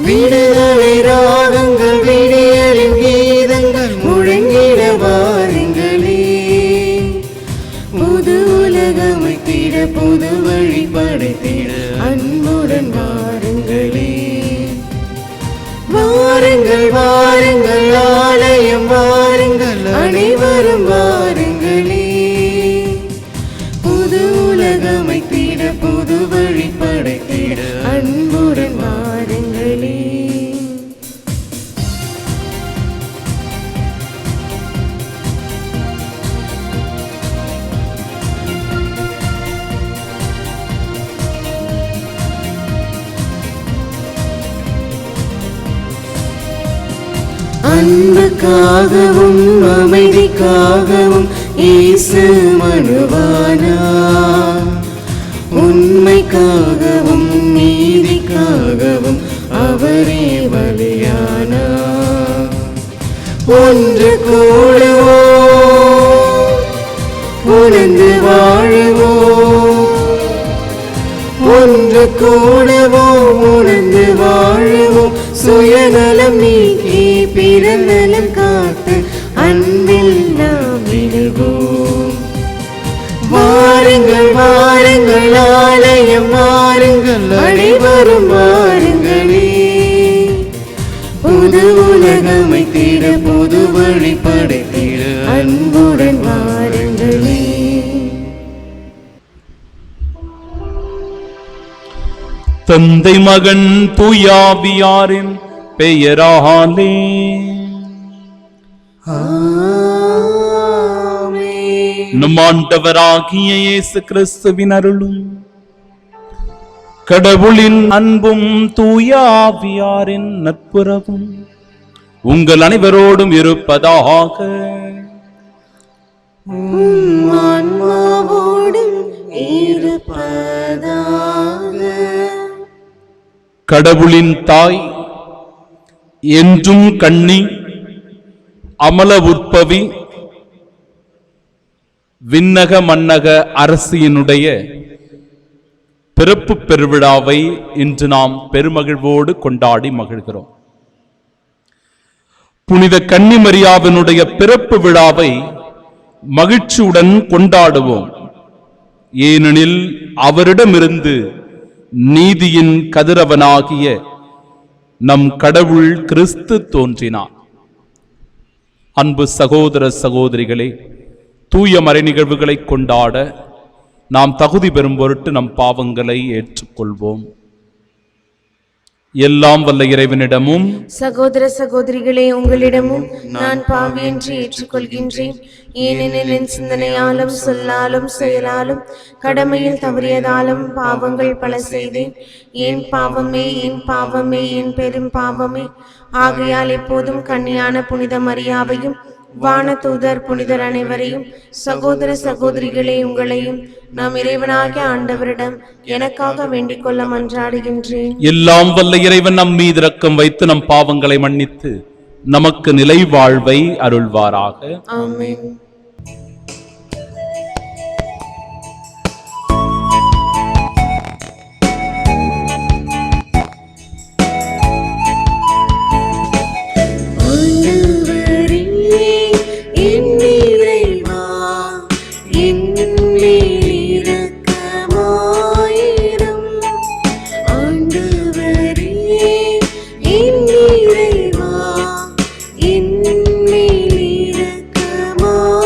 விடுதலை ராகங்கள் விடியலின் கீதங்கள் முழங்கிட வாருங்களே. புது உலகமைத்திட புது வழி படைத்திட அன்புடன் வாருங்களே. வாருங்கள் வாருங்கள் ஆலயம் வாருங்கள் அனைவரும் வாருங்களே. புது உலகமைத்திட புது வழி படைத்திட அன்புடன் வாருங்களே. அன்புக்காகவும் அமைதிக்காகவும் இயேசு மனுவானார். உண்மைக்காகவும் நீதிக்காகவும் அவரே பலியானார். ஒன்று கூடுவோம், உணர்ந்து வாழுவோம். ஒன்று கூடுவோம், உணர்ந்து வாழுவோம். சுயநலம் நீக்கி பிறநலம் காத்து அன்பில் நாம் விடுவோம். வாருங்கள் வாருங்கள் ஆலயம் வாருங்கள் அனைவரும் வாருங்களே. புது உலகமைத்திட புது வழி படைத்திட அன்புடன் வாருங்களே. தந்தை மகன் தூயாவியாரின் பெயராலே நம் ஆண்டவராகிய இயேசு கிறிஸ்துவின் அருளும் கடவுளின் அன்பும் தூயாவியாரின் நட்புறவும் உங்கள் அனைவரோடும் இருப்பதாக. கடவுளின் தாய் என்றும் கண்ணி அமல உற்பவி விண்ணக மன்னக அரசியினுடைய பிறப்பு பெருவிழாவை இன்று நாம் பெருமகிழ்வோடு கொண்டாடி மகிழ்கிறோம். புனித கன்னிமரியாவினுடைய பிறப்பு விழாவை மகிழ்ச்சியுடன் கொண்டாடுவோம். ஏனெனில் அவரிடமிருந்து நீதியின் கதிரவனாகிய நம் கடவுள் கிறிஸ்து தோன்றினார். அன்பு சகோதர சகோதரிகளே, தூய மறை நிகழ்வுகளை கொண்டாட நாம் தகுதி பெறும் பொருட்டு நம் பாவங்களை ஏற்றுக்கொள்வோம். எல்லாம் வல்ல இறைவனிடமும் சகோதர சகோதரிகளே உங்களிடமும் நான் பாவி என்று ஏற்றுக்கொள்கின்றேன். ஏனெனில் என் சிந்தனையாலும் சொல்லாலும் செயலாலும் கடமையில் தவறியதாலும் பாவங்கள் பல செய்தேன். என் பாவமே என் பாவமே என் பெரும் பாவமே. ஆகையால் எப்போதும் கன்னியான புனித மரியாவையும் வானதூதர் புனிதர் அனைவரையும் சகோதர சகோதரிகளே உங்களையும் நாம் இறைவனாகிய ஆண்டவரிடம் எனக்காக வேண்டிக் கொள்ள மன்றாடுகின்றேன். எல்லாம் வல்ல இறைவன் நம் மீது இரக்கம் வைத்து நம் பாவங்களை மன்னித்து நமக்கு நிலை வாழ்வை அருள்வாராக. ஆமென். Come on.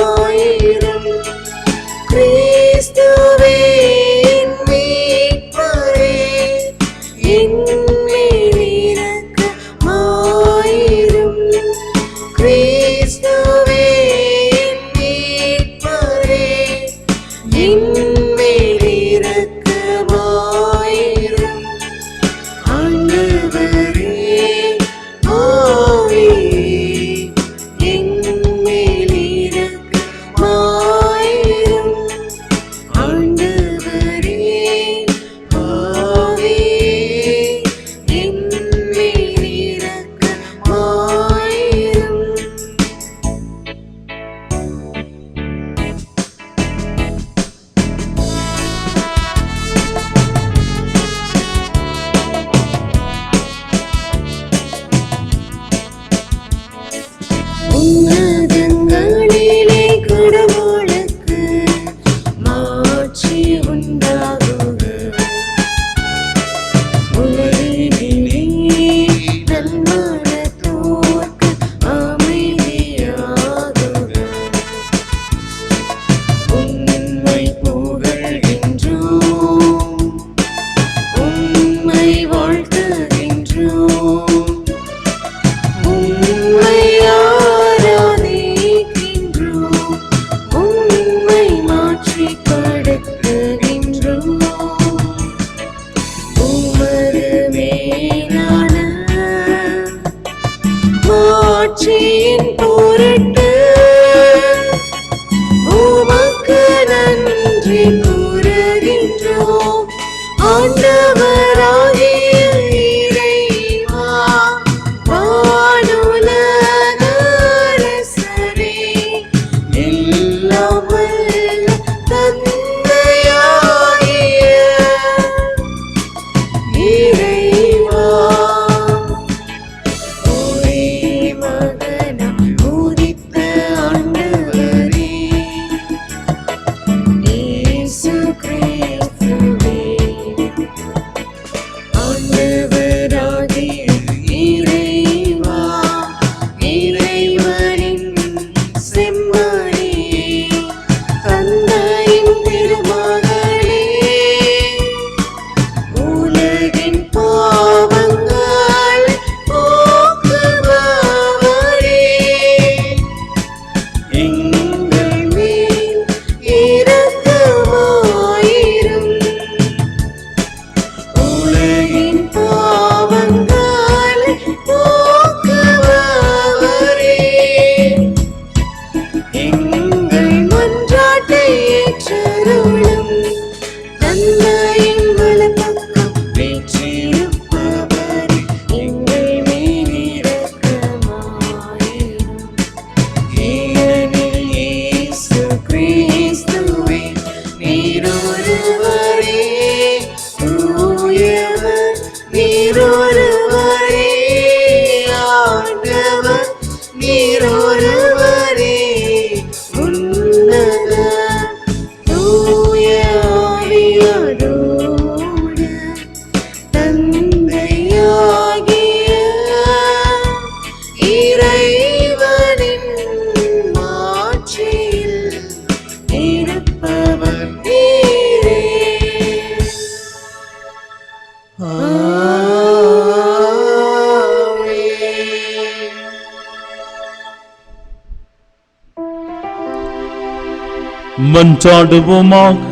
மாட்சியின் பொருட்டு உமக்கு நன்றி கூறுகின்றோம். ஆண்டவராகிய இறைவா, வானுலக அரசரே, எல்லாம் வல்ல தந்தையாகிய இறைவா, ஒரே மகனாய் உதித்த ஆண்டவரே, இயேசு கிறிஸ்துவே, ஆண்டவராகிய இறைவா, இறைவனின் செம்மறியே, தந்தையின் திருமகனே, உலகின் பாவங்களை போக்குபவரே, எங்கள் மேல் இரக்கமாயிரும். உலகின் பாவங்களை போக்குபவரே, எங்கள் மன்றாட்டை ஏற்றருளும். தந்தையின் வலப்பக்கம் வீற்றிருப்பவரே, எங்கள் மேல் இரக்கமாயிரும். ஏனெனில் இயேசு கிறிஸ்துவே, நீர் ஒருவரே தூயவர், நீர் ஒருவரே ஆண்டவர், நீர் ஒருவரே உன்னத தூய ஆவியாரோடு தந்தையாகிய இறைவனின் மாட்சியில் இருப்பவர் நீரே. ஆமென். மன்றாடுவோமாக.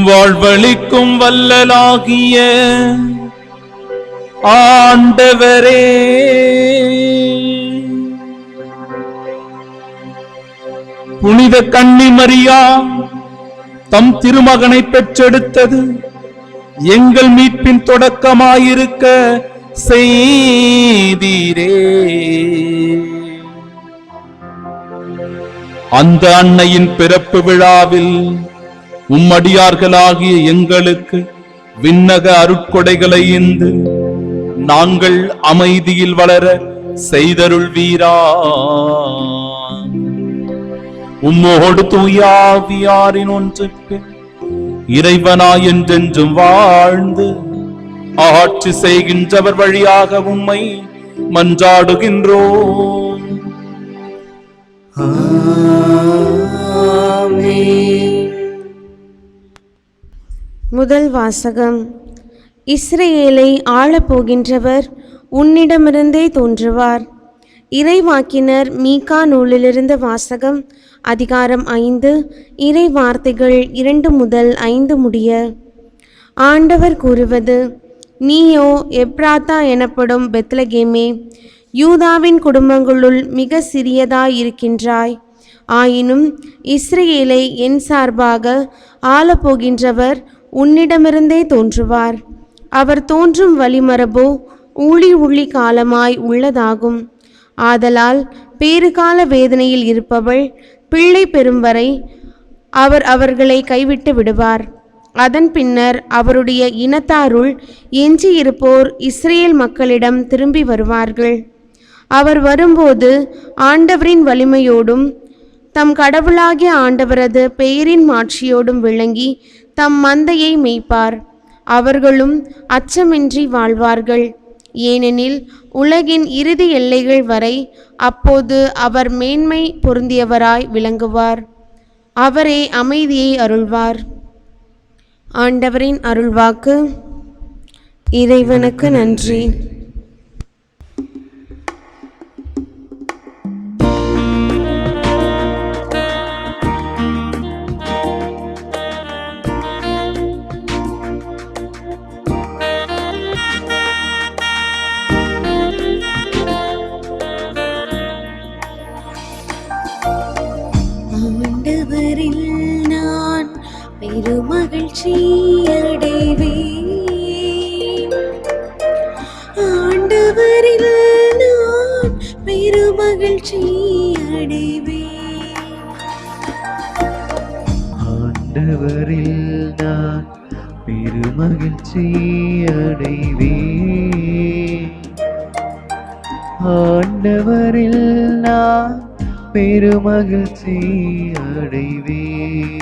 வாழ்வளிக்கும் வல்லலாகிய ஆண்டவரே, புனித கன்னி மரியா தம் திருமகனை பெற்றெடுத்தது எங்கள் மீட்பின் தொடக்கமாயிருக்க செய்தீரே. அந்த அன்னையின் பிறப்பு விழாவில் உம்மடியார்களாகிய எங்களுக்கு விண்ணக அருட்கொடைகளை ஈந்து நாங்கள் அமைதியில் வளர செய்தருள்வீரா. உம்மோடு தூயாவியாரின் ஒன்றுக்கு இறைவனாய் என்றென்றும் வாழ்ந்து ஆட்சி செய்கின்றவர் வழியாக உம்மை மன்றாடுகின்றோம். ஆமென். முதல் வாசகம். இஸ்ரவேலை ஆளப் போகின்றவர் உன்னிடமிருந்தே தோன்றுவார். இறைவாக்கினர் மீகா நூலிலிருந்து வாசகம். அதிகாரம் 5, இறை வார்த்தைகள் 2 முதல் 5 முடிய. ஆண்டவர் கூறுவது: நீயோ எப்ராத்தா எனப்படும் பெத்லகேமே, யூதாவின் குடும்பங்களுள் மிக சிறியதாயிருக்கின்றாய். ஆயினும் இஸ்ரவேலை என் சார்பாக ஆளப்போகின்றவர் உன்னிடமிருந்தே தோன்றுவார். அவர் தோன்றும் வழிமரபோ ஊழி காலமாய் உள்ளதாகும். ஆதலால் பேறுகால வேதனையில் இருப்பவள் பிள்ளை பெறும் வரை அவர் அவர்களை கைவிட்டு விடுவார். அதன் பின்னர் அவருடைய இனத்தாருள் எஞ்சியிருப்போர் இஸ்ரேல் மக்களிடம் திரும்பி வருவார்கள். அவர் வரும்போது ஆண்டவரின் வலிமையோடும் தம் கடவுளாகிய ஆண்டவரது பெயரின் மாட்சியோடும் விளங்கி தம் மந்தையை மேய்ப்பார். அவர்களும் அச்சமின்றி வாழ்வார்கள். ஏனெனில் உலகின் இறுதி எல்லைகள் வரை அப்போது அவர் மேன்மை பொருந்தியவராய் விளங்குவார். அவரே அமைதியை அருள்வார். ஆண்டவரின் அருள்வாக்கு. இறைவனுக்கு நன்றி. மகிழ்ச்சி அடைவேன். ஆண்டவரில் நான் பெருமகிழ்ச்சி அடைவேன். ஆண்டவரில் நான் பெருமகிழ்ச்சி அடைவேன். ஆண்டவரில் நான் பெருமகிழ்ச்சி அடைவேன்.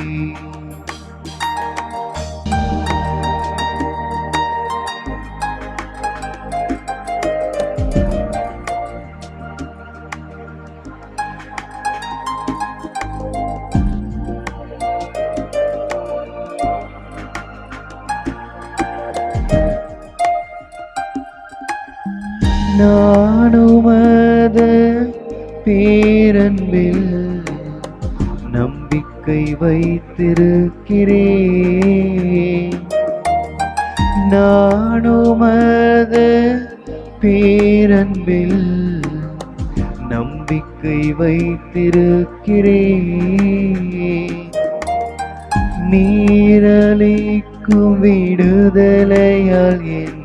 நான் உமது பேரன்பில் நம்பிக்கை வைத்திருக்கிறேன். நான் உமது பேரன்பில் நம்பிக்கை வைத்திருக்கிறேன். நீரளிக்கும் விடுதலையால் என்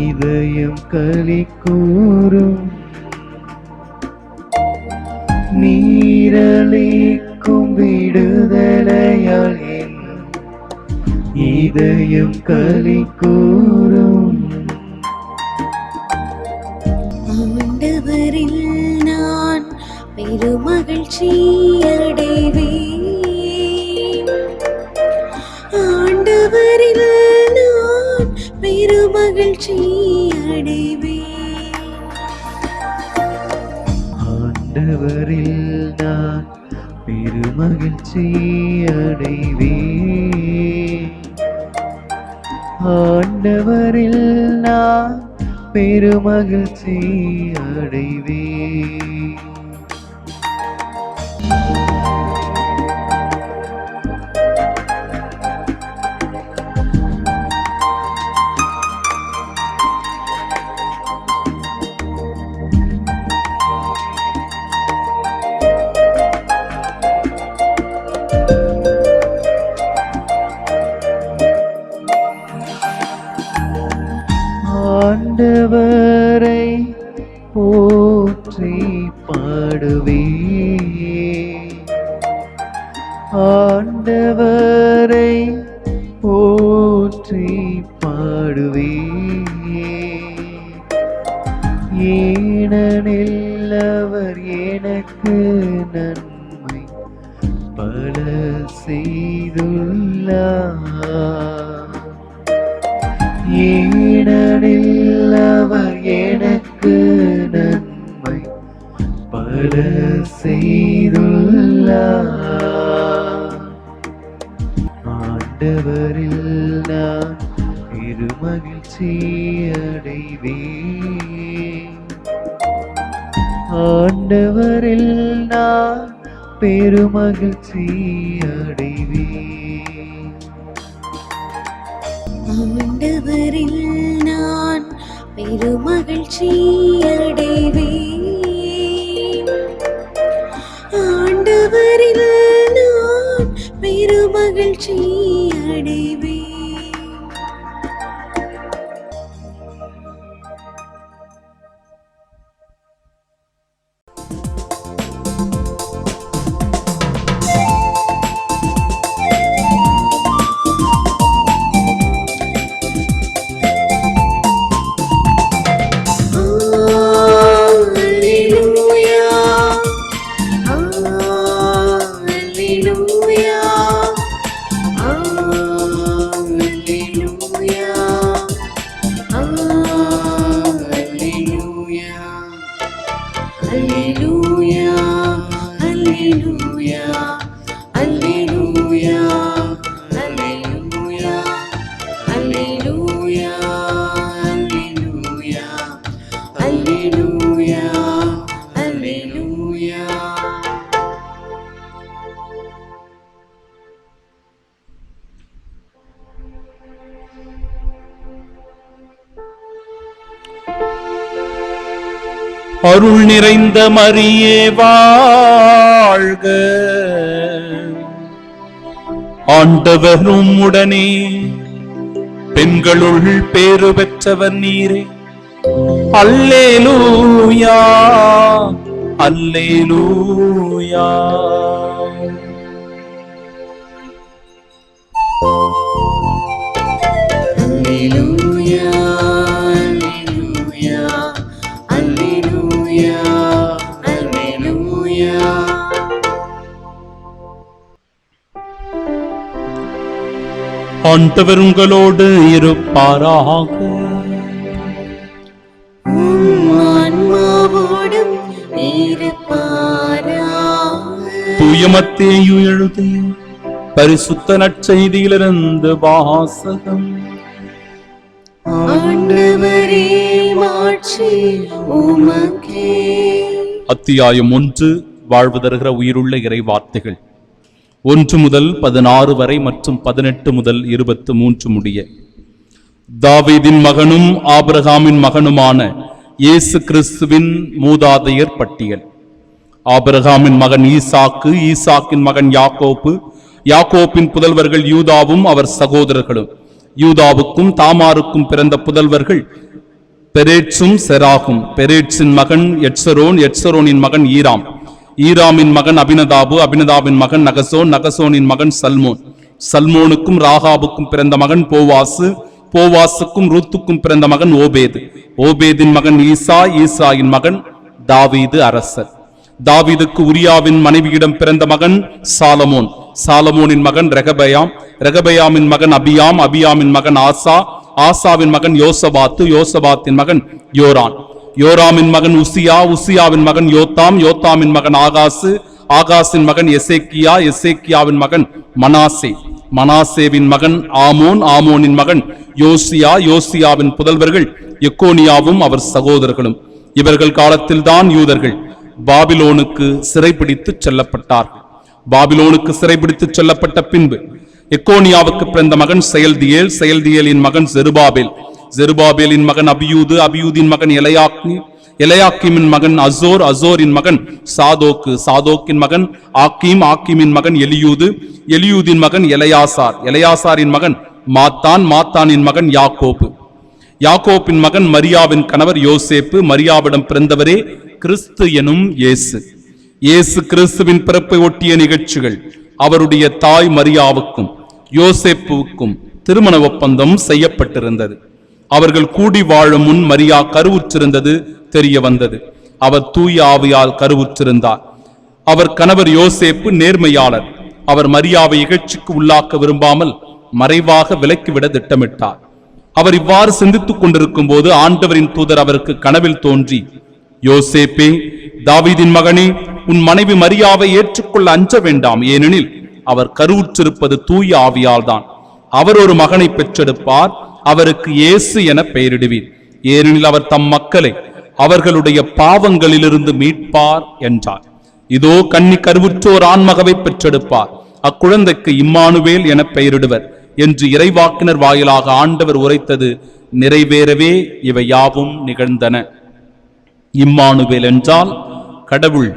இதயம் களி கூறும். நீரளிக்கும் விடுதலையால் என் இதயம் களி கூறும். ஆண்டவரில் நான் பெருமகிழ்ச்சி அடைவேன். ஆண்டவரில் நான் பெருமகிழ்ச்சி அடைவேன். ஆண்டவரில் நான் பெருமகிழ்ச்சி அடைவேன். ஆண்டவரில் நான் பெருமகிழ்ச்சி அடைவேன். ஆண்டவரை போற்றி பாடுவேன். ஆண்டவரை போற்றி பாடுவேன். ஏனெனில் அவர் எனக்கு நன்மை பல செய்துள்ளார். ஏனெனில் அவர் எனக்கு நன்மை பல செய்துள்ளார். ஆண்டவரில் நான் பெருமகிழ்ச்சி அடைவேன். ஆண்டவரில் நான் பெருமகிழ்ச்சி அடைவேன். ஆண்டவரில் நான் பெருமகிழ்ச்சி அடைவேன். ஆண்டவரில் நான் பெருமகிழ்ச்சி அடைவேன். அருள் நிறைந்த மரியே வாழ்க. ஆண்டவரும் உடனே பெண்களுள் பேறு பெற்றவர் நீரே. அல்லேலூயா அல்லேலூயா. அல்லேலூயா அல்லேலூயா அல்லேலூயா. ஆண்டவர் உங்களோடு இருப்பாராக. ஆன்மாவோடும் இருப்பாராக. தூய மத்தேயு எழுதிய பரிசுத்த நற்செய்தியிலிருந்து வாசகம். ஆண்டவரே மாட்சி உமக்கே. அத்தியாயம் 1. வாழ்வு தருகிற உயிருள்ள இறை வார்த்தைகள் 1 முதல் 16 வரை மற்றும் 18 முதல் 23 முடிய. தாவீதின் மகனும் ஆபிரகாமின் மகனுமான இயேசு கிறிஸ்துவின் மூதாதையர் பட்டியல். ஆபிரகாமின் மகன் ஈசாக்கு, ஈசாக்கின் மகன் யாக்கோப்பு, யாக்கோப்பின் புதல்வர்கள் யூதாவும் அவர் சகோதரர்களும். யூதாவுக்கும் தாமாருக்கும் பிறந்த புதல்வர்கள் பெரேட்சும் செராகும். பெரேட்சின் மகன் எட்சரோன், எட்சரோனின் மகன் ஈராம், ஈராமின் மகன் அபினதாபு, அபினதாபின் மகன் நகசோன், நகசோனின் மகன் சல்மோன், சல்மோனுக்கும் ராகாபுக்கும் பிறந்த மகன் போவாசு, போவாசுக்கும் ரூத்துக்கும் பிறந்த மகன் ஓபேது, ஓபேதின் மகன் ஈசா, ஈசாயின் மகன் தாவீது அரசர். தாவீதுக்கு உரியாவின் மனைவியிடம் பிறந்த மகன் சாலமோன், சாலமோனின் மகன் ரெகபயாம், ரெகபயாமின் மகன் அபியாம், அபியாமின் மகன் ஆசா, ஆசாவின் மகன் யோசபாத்து, யோசபாத்தின் மகன் யோரான், யோராமின் மகன் உசியா, உசியாவின் மகன் யோத்தாம், யோத்தாமின் மகன் ஆகாசு, ஆகாசின் மகன் எசேக்கியா, எசேக்கியாவின் மகன் மனாசே, மனாசேவின் மகன் ஆமோன், ஆமோனின் மகன் யோசியா, யோசியாவின் புதல்வர்கள் எக்கோனியாவும் அவர் சகோதரர்களும். இவர்கள் காலத்தில்தான் யூதர்கள் பாபிலோனுக்கு சிறைபிடித்து செல்லப்பட்டார்கள். பாபிலோனுக்கு சிறைபிடித்து செல்லப்பட்ட பின்பு எக்கோனியாவுக்கு பிறந்த மகன் செயல்தியேல், செயல்தியேலின் மகன் செருபாபேல், செருபாபேலின் மகன் அபியூது, அபியூதின் மகன் எலையாக்கி, எலையாக்கிமின் மகன் அசோர், அசோரின் மகன் சாதோக்கு, சாதோக்கின் மகன் ஆக்கீம், ஆக்கீமின் மகன் எலியூது, எலியூதின் மகன் எலையாசார், எலையாசாரின் மகன் மாத்தான், மாத்தானின் மகன் யாக்கோபு, யாக்கோப்பின் மகன் மரியாவின் கணவர் யோசேப்பு, மரியாவிடம் பிறந்தவரே கிறிஸ்து எனும் இயேசு. இயேசு கிறிஸ்துவின் பிறப்பை ஒட்டிய நிகழ்ச்சிகள். அவருடைய தாய் மரியாவுக்கும் யோசேப்புவுக்கும் திருமண ஒப்பந்தம் செய்யப்பட்டிருந்தது. அவர்கள் கூடி வாழும் முன் மரியா கருவுற்றிருந்தது தெரிய வந்தது. அவர் தூய ஆவியால் கருவுற்றிருந்தார். அவர் கணவர் யோசேப்பு நேர்மையாளர். அவர் மரியாவை இகழ்ச்சிக்கு உள்ளாக்க விரும்பாமல் மறைவாக விலக்கிவிட திட்டமிட்டார். அவர் இவ்வாறு சிந்தித்துக் கொண்டிருக்கும் போது ஆண்டவரின் தூதர் அவருக்கு கனவில் தோன்றி, யோசேப்பே, தாவீதின் மகனே, உன் மனைவி மரியாவை ஏற்றுக்கொள்ள அஞ்ச வேண்டாம். ஏனெனில் அவர் கருவுற்றிருப்பது தூய ஆவியால் தான். அவர் ஒரு மகனை பெற்றெடுப்பார். அவருக்கு இயேசு என பெயரிடுவீர். ஏனெனில் அவர் தம் மக்களை அவர்களுடைய பாவங்களிலிருந்து மீட்பார் என்றார். இதோ கன்னி கருவுற்றோர் ஆண்மகவை பெற்றெடுப்பார். அக்குழந்தைக்கு இம்மானுவேல் என பெயரிடுவர் என்று இறைவாக்கினர் வாயிலாக ஆண்டவர் உரைத்தது நிறைவேறவே இவை யாவும் நிகழ்ந்தன. இம்மானுவேல் என்றால் கடவுள்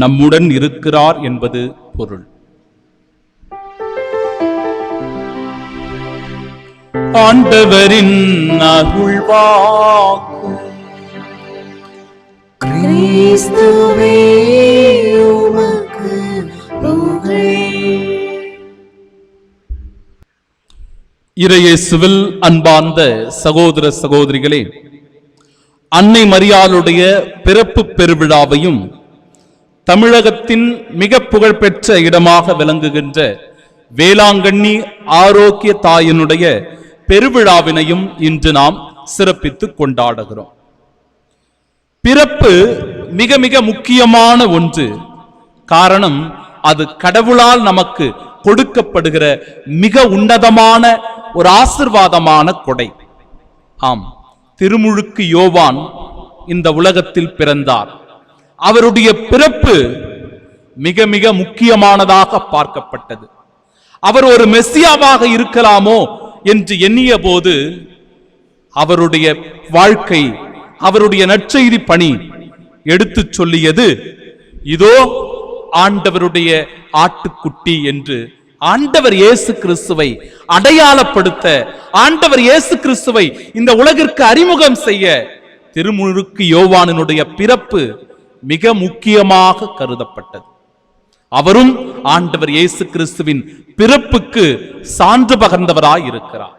நம்முடன் இருக்கிறார் என்பது பொருள். ஆண்டவரின் அருள்வாக்கு. கிறிஸ்துவே உமக்கு புகழ். இறையேசுவில் அன்பார்ந்த சகோதர சகோதரிகளே, அன்னை மரியாளுடைய பிறப்பு பெருவிழாவையும் தமிழகத்தின் மிக புகழ்பெற்ற இடமாக விளங்குகின்ற வேளாங்கண்ணி ஆரோக்கிய தாயினுடைய பெருவிழாவினையும் இன்று நாம் சிறப்பித்து கொண்டாடுகிறோம். பிறப்பு மிக மிக முக்கியமான ஒன்று. காரணம், அது கடவுளால் நமக்கு கொடுக்கப்படுகிற மிக உன்னதமான ஒரு ஆசிர்வாதமான கொடை. ஆம், திருமுழுக்கு யோவான் இந்த உலகத்தில் பிறந்தார். அவருடைய பிறப்பு மிக மிக முக்கியமானதாக பார்க்கப்பட்டது. அவர் ஒரு மெசியாவாக இருக்கலாமோ என்று எண்ணிய போது அவருடைய வாழ்க்கை, அவருடைய நற்செய்தி பணி எடுத்துச் சொல்லியது, இதோ ஆண்டவருடைய ஆட்டுக்குட்டி என்று ஆண்டவர் இயேசு கிறிஸ்துவை அடையாளப்படுத்த, ஆண்டவர் இயேசு கிறிஸ்துவை இந்த உலகிற்கு அறிமுகம் செய்ய திருமுழுக்கு யோவானினுடைய பிறப்பு மிக முக்கியமாக கருதப்பட்டது. அவரும் ஆண்டவர் இயேசு கிறிஸ்துவின் பிறப்புக்கு சான்று பகர்ந்தவராய் இருக்கிறார்.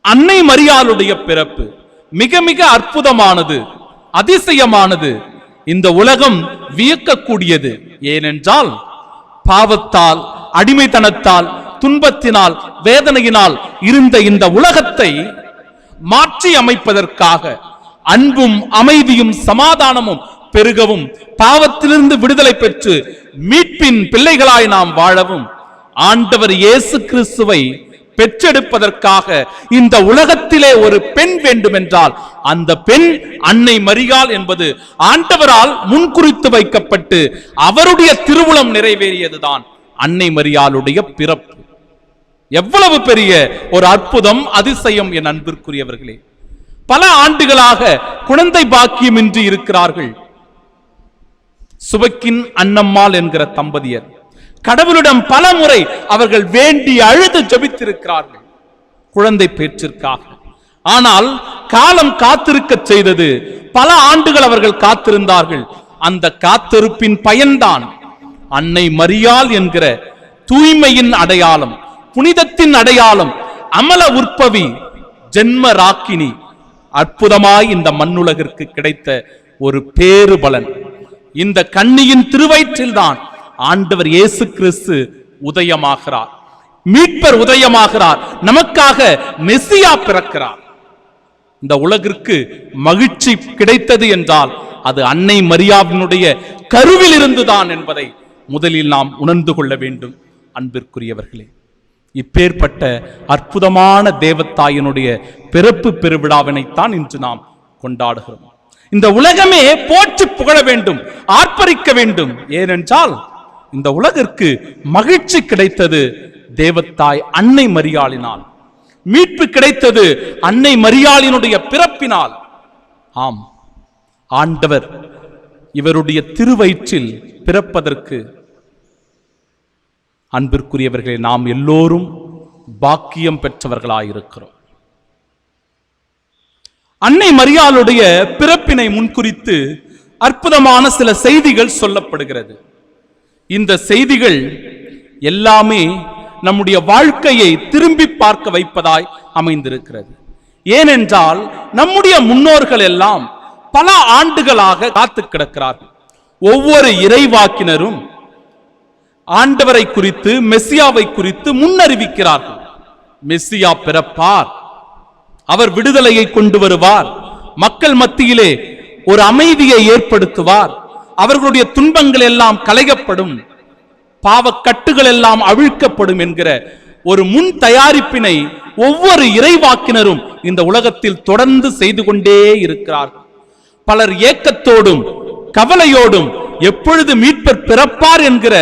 அன்னை மரியாளுடைய பிறப்பு மிக மிக அற்புதமானது, அதிசயமானது, இந்த உலகம் வியக்கக்கூடியது. ஏனென்றால் பாவத்தால், அடிமைத்தனத்தால், துன்பத்தினால், வேதனையினால் இருந்த இந்த உலகத்தை மாற்றி அமைப்பதற்காக அன்பும் அமைதியும் சமாதானமும் பெருகவும், பாவத்திலிருந்து விடுதலை பெற்று மீட்பின் பிள்ளைகளாய் நாம் வாழவும் ஆண்டவர் இயேசு கிறிஸ்துவை பெற்றெடுப்பதற்காக இந்த உலகத்திலே ஒரு பெண் வேண்டும் என்றால் அந்த பெண் அன்னை மரியாள் என்பது ஆண்டவரால் முன்குறித்து வைக்கப்பட்டு அவருடைய திருவுளம் நிறைவேறியதுதான் அன்னை மரியாளுடைய பிறப்பு. எவ்வளவு பெரிய ஒரு அற்புதம், அதிசயம் என் அன்பிற்குரியவர்களே. பல ஆண்டுகளாக குழந்தை பாக்கியமின்றி இருக்கிறார்கள் சுபக்கின் அன்னம்மாள் என்கிற தம்பதியர். கடவுளிடம் பல முறை அவர்கள் வேண்டி அழுது ஜெபித்திருக்கிறார்கள் குழந்தை பேற்றிற்காக. ஆனால் காலம் காத்திருக்க செய்தது. பல ஆண்டுகள் அவர்கள் காத்திருந்தார்கள். அந்த காத்திருப்பின் பயன்தான் அன்னை மரியாள் என்கிற தூய்மையின் அடையாளம், புனிதத்தின் அடையாளம், அமல உற்பவி, ஜென்ம ராக்கினி, அற்புதமாய் இந்த மண்ணுலகிற்கு கிடைத்த ஒரு பேறு பலன். இந்த கன்னியின் திருவயிற்றில் தான் ஆண்டவர் இயேசு கிறிஸ்து உதயமாகிறார், மீட்பர் உதயமாகிறார், நமக்காக மெசியா பிறக்கிறார். இந்த உலகிற்கு மகிழ்ச்சி கிடைத்தது என்றால் அது அன்னை மரியாவினுடைய கருவில் இருந்துதான் என்பதை முதலில் நாம் உணர்ந்து கொள்ள வேண்டும். அன்பிற்குரியவர்களே, இப்பேற்பட்ட அற்புதமான தேவத்தாயினுடைய பிறப்பு பெருவிழாவினைத்தான் இன்று நாம் கொண்டாடுகிறோம். இந்த உலகமே போற்றி புகழ வேண்டும், ஆர்ப்பரிக்க வேண்டும். ஏனென்றால் இந்த உலகிற்கு மகிழ்ச்சி கிடைத்தது தேவத்தாய் அன்னை மரியாளினால், மீட்பு கிடைத்தது அன்னை மரியாளினுடைய பிறப்பினால். ஆம், ஆண்டவர் இவருடைய திருவயிற்றில் பிறப்பதற்கு அன்பிற்குரியவர்களே நாம் எல்லோரும் பாக்கியம் பெற்றவர்களாயிருக்கிறோம். அன்னை மரியாளுடைய பிறப்பினை முன்குறித்து அற்புதமான சில செய்திகள் சொல்லப்படுகிறது. இந்த செய்திகள் எல்லாமே நம்முடைய வாழ்க்கையை திரும்பி பார்க்க வைப்பதாய் அமைந்திருக்கிறது. ஏனென்றால் நம்முடைய முன்னோர்கள் எல்லாம் பல ஆண்டுகளாக காத்து கிடக்கிறார்கள். ஒவ்வொரு இறைவாக்கினரும் ஆண்டவரை குறித்து, மெசியாவை குறித்து முன்னறிவிக்கிறார்கள். மெசியா பிறப்பார், அவர் விடுதலையை கொண்டு வருவார், மக்கள் மத்தியிலே ஒரு அமைதியை ஏற்படுத்துவார், அவர்களுடைய துன்பங்கள் எல்லாம் களையப்படும், பாவக்கட்டுகள் எல்லாம் அவிழ்க்கப்படும் என்கிற ஒரு முன் தயாரிப்பினை ஒவ்வொரு இறைவாக்கினரும் இந்த உலகத்தில் தொடர்ந்து செய்து கொண்டே இருக்கிறார்கள். பலர் ஏக்கத்தோடும் கவலையோடும் எப்பொழுது மீட்பர் பிறப்பார் என்கிற